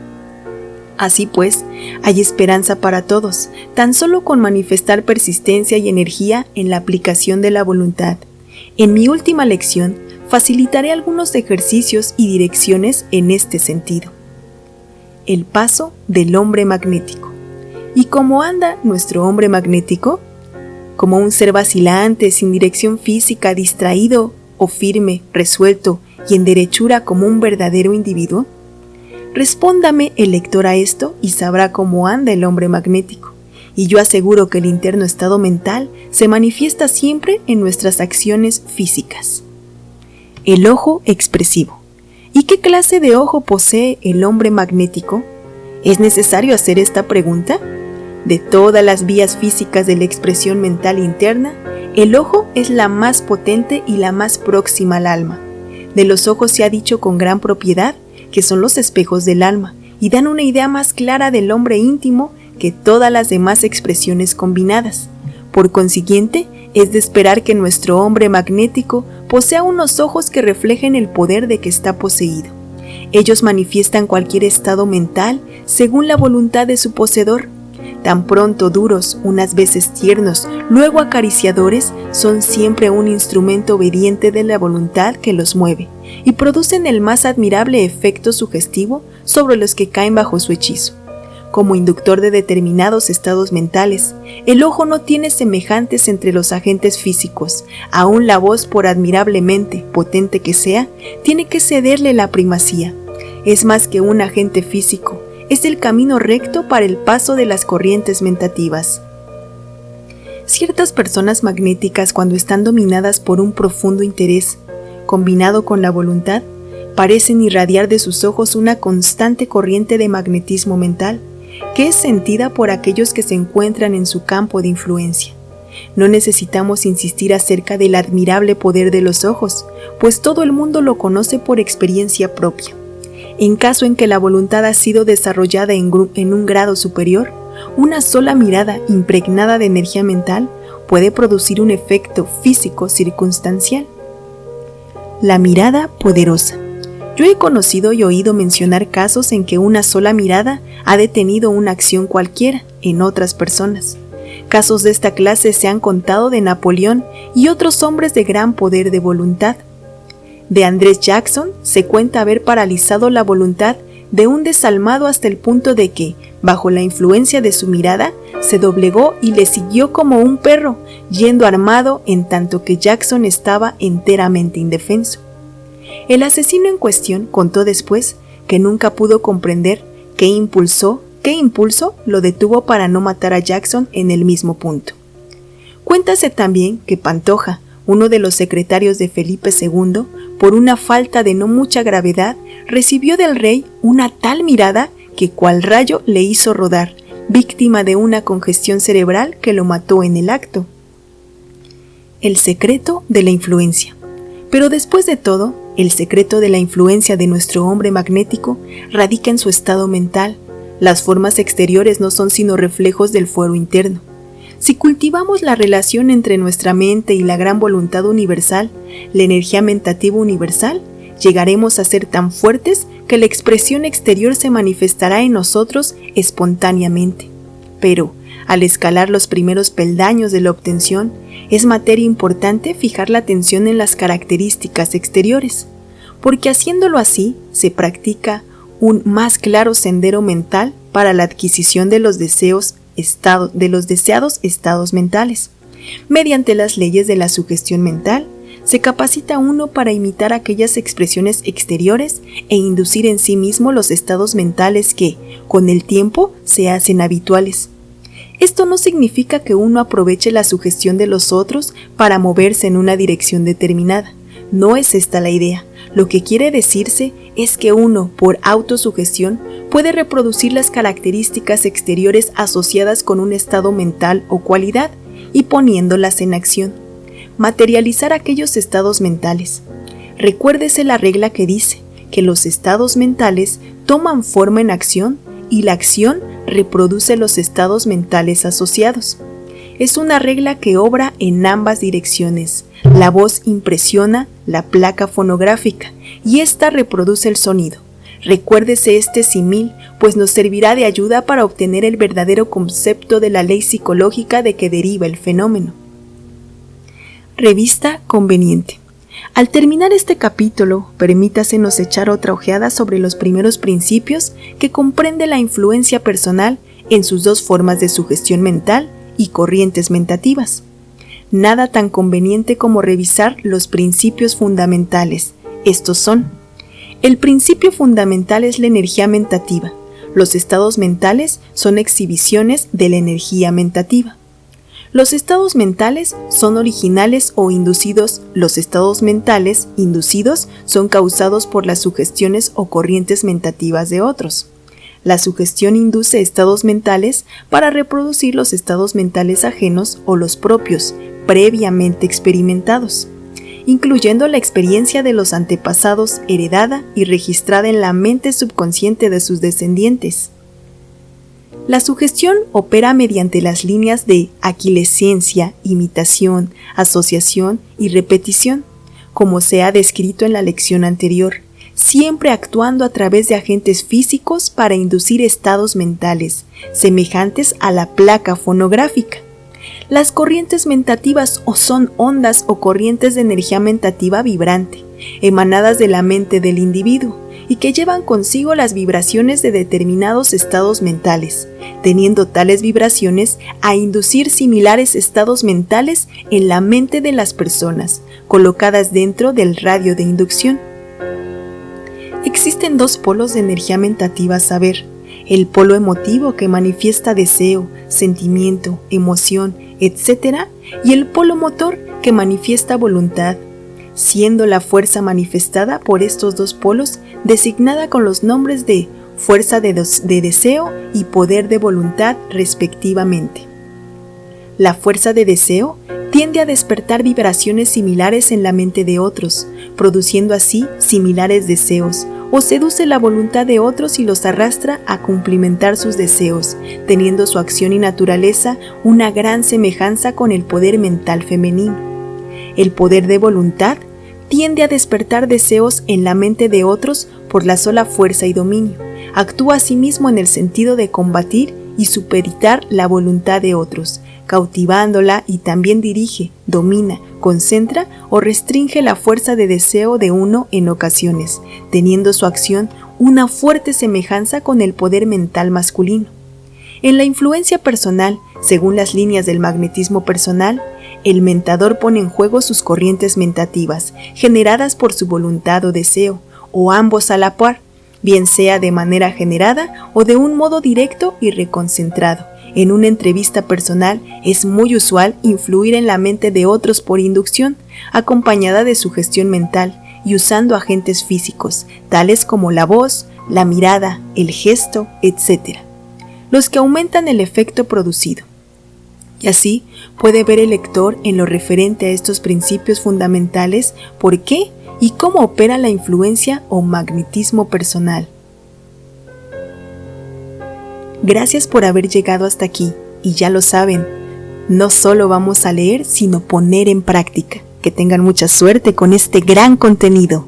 Así pues, hay esperanza para todos, tan solo con manifestar persistencia y energía en la aplicación de la voluntad. En mi última lección, facilitaré algunos ejercicios y direcciones en este sentido. El paso del hombre magnético. ¿Y cómo anda nuestro hombre magnético? ¿Como un ser vacilante, sin dirección física, distraído o firme, resuelto y en derechura como un verdadero individuo? Respóndame el lector a esto y sabrá cómo anda el hombre magnético. Y yo aseguro que el interno estado mental se manifiesta siempre en nuestras acciones físicas. El ojo expresivo. ¿Y qué clase de ojo posee el hombre magnético? ¿Es necesario hacer esta pregunta? De todas las vías físicas de la expresión mental interna, el ojo es la más potente y la más próxima al alma. De los ojos se ha dicho con gran propiedad que son los espejos del alma y dan una idea más clara del hombre íntimo que todas las demás expresiones combinadas. Por consiguiente, es de esperar que nuestro hombre magnético posea unos ojos que reflejen el poder de que está poseído. Ellos manifiestan cualquier estado mental según la voluntad de su poseedor. Tan pronto duros, unas veces tiernos, luego acariciadores, son siempre un instrumento obediente de la voluntad que los mueve, y producen el más admirable efecto sugestivo sobre los que caen bajo su hechizo. Como inductor de determinados estados mentales, el ojo no tiene semejantes entre los agentes físicos. Aún la voz, por admirablemente potente que sea, tiene que cederle la primacía. Es más que un agente físico, es el camino recto para el paso de las corrientes mentativas. Ciertas personas magnéticas, cuando están dominadas por un profundo interés, combinado con la voluntad, parecen irradiar de sus ojos una constante corriente de magnetismo mental, que es sentida por aquellos que se encuentran en su campo de influencia. No necesitamos insistir acerca del admirable poder de los ojos, pues todo el mundo lo conoce por experiencia propia. En caso en que la voluntad ha sido desarrollada en un grado superior, una sola mirada impregnada de energía mental puede producir un efecto físico circunstancial. La mirada poderosa. Yo he conocido y oído mencionar casos en que una sola mirada ha detenido una acción cualquiera en otras personas. Casos de esta clase se han contado de Napoleón y otros hombres de gran poder de voluntad. De Andrés Jackson se cuenta haber paralizado la voluntad de un desalmado hasta el punto de que, bajo la influencia de su mirada, se doblegó y le siguió como un perro, yendo armado en tanto que Jackson estaba enteramente indefenso. El asesino en cuestión contó después que nunca pudo comprender qué impulso lo detuvo para no matar a Jackson en el mismo punto. Cuéntase también que Pantoja, uno de los secretarios de Felipe II, por una falta de no mucha gravedad, recibió del rey una tal mirada que cual rayo le hizo rodar, víctima de una congestión cerebral que lo mató en el acto. El secreto de la influencia. Pero después de todo, el secreto de la influencia de nuestro hombre magnético radica en su estado mental. Las formas exteriores no son sino reflejos del fuero interno. Si cultivamos la relación entre nuestra mente y la gran voluntad universal, la energía mentativa universal, llegaremos a ser tan fuertes que la expresión exterior se manifestará en nosotros espontáneamente. Pero, al escalar los primeros peldaños de la obtención, es materia importante fijar la atención en las características exteriores, porque haciéndolo así se practica un más claro sendero mental para la adquisición de los deseados estados mentales. Mediante las leyes de la sugestión mental, se capacita uno para imitar aquellas expresiones exteriores e inducir en sí mismo los estados mentales que, con el tiempo, se hacen habituales. Esto no significa que uno aproveche la sugestión de los otros para moverse en una dirección determinada. No es esta la idea. Lo que quiere decirse es que uno, por autosugestión, puede reproducir las características exteriores asociadas con un estado mental o cualidad y poniéndolas en acción. Materializar aquellos estados mentales. Recuérdese la regla que dice que los estados mentales toman forma en acción y la acción reproduce los estados mentales asociados. Es una regla que obra en ambas direcciones. La voz impresiona la placa fonográfica y ésta reproduce el sonido. Recuérdese este símil, pues nos servirá de ayuda para obtener el verdadero concepto de la ley psicológica de que deriva el fenómeno. Revista conveniente. Al terminar este capítulo, permítasenos echar otra ojeada sobre los primeros principios que comprende la influencia personal en sus dos formas de sugestión mental y corrientes mentativas. Nada tan conveniente como revisar los principios fundamentales. Estos son: el principio fundamental es la energía mentativa. Los estados mentales son exhibiciones de la energía mentativa. Los estados mentales son originales o inducidos. Los estados mentales inducidos son causados por las sugestiones o corrientes mentativas de otros. La sugestión induce estados mentales para reproducir los estados mentales ajenos o los propios, previamente experimentados, incluyendo la experiencia de los antepasados heredada y registrada en la mente subconsciente de sus descendientes. La sugestión opera mediante las líneas de aquiescencia, imitación, asociación y repetición, como se ha descrito en la lección anterior, siempre actuando a través de agentes físicos para inducir estados mentales, semejantes a la placa fonográfica. Las corrientes mentativas son ondas o corrientes de energía mentativa vibrante, emanadas de la mente del individuo, y que llevan consigo las vibraciones de determinados estados mentales, teniendo tales vibraciones a inducir similares estados mentales en la mente de las personas, colocadas dentro del radio de inducción. Existen dos polos de energía mentativa a saber: el polo emotivo, que manifiesta deseo, sentimiento, emoción, etc., y el polo motor, que manifiesta voluntad, siendo la fuerza manifestada por estos dos polos designada con los nombres de fuerza de deseo y poder de voluntad respectivamente. La fuerza de deseo tiende a despertar vibraciones similares en la mente de otros, produciendo así similares deseos, o seduce la voluntad de otros y los arrastra a cumplimentar sus deseos, teniendo su acción y naturaleza una gran semejanza con el poder mental femenino. El poder de voluntad tiende a despertar deseos en la mente de otros por la sola fuerza y dominio. Actúa asimismo en el sentido de combatir y supeditar la voluntad de otros, cautivándola, y también dirige, domina, concentra o restringe la fuerza de deseo de uno en ocasiones, teniendo su acción una fuerte semejanza con el poder mental masculino. En la influencia personal, según las líneas del magnetismo personal, el mentador pone en juego sus corrientes mentativas, generadas por su voluntad o deseo, o ambos a la par, bien sea de manera generada o de un modo directo y reconcentrado. En una entrevista personal es muy usual influir en la mente de otros por inducción, acompañada de sugestión mental y usando agentes físicos, tales como la voz, la mirada, el gesto, etc., los que aumentan el efecto producido. Y así puede ver el lector en lo referente a estos principios fundamentales por qué y cómo opera la influencia o magnetismo personal. Gracias por haber llegado hasta aquí, y ya lo saben, no solo vamos a leer, sino poner en práctica. Que tengan mucha suerte con este gran contenido.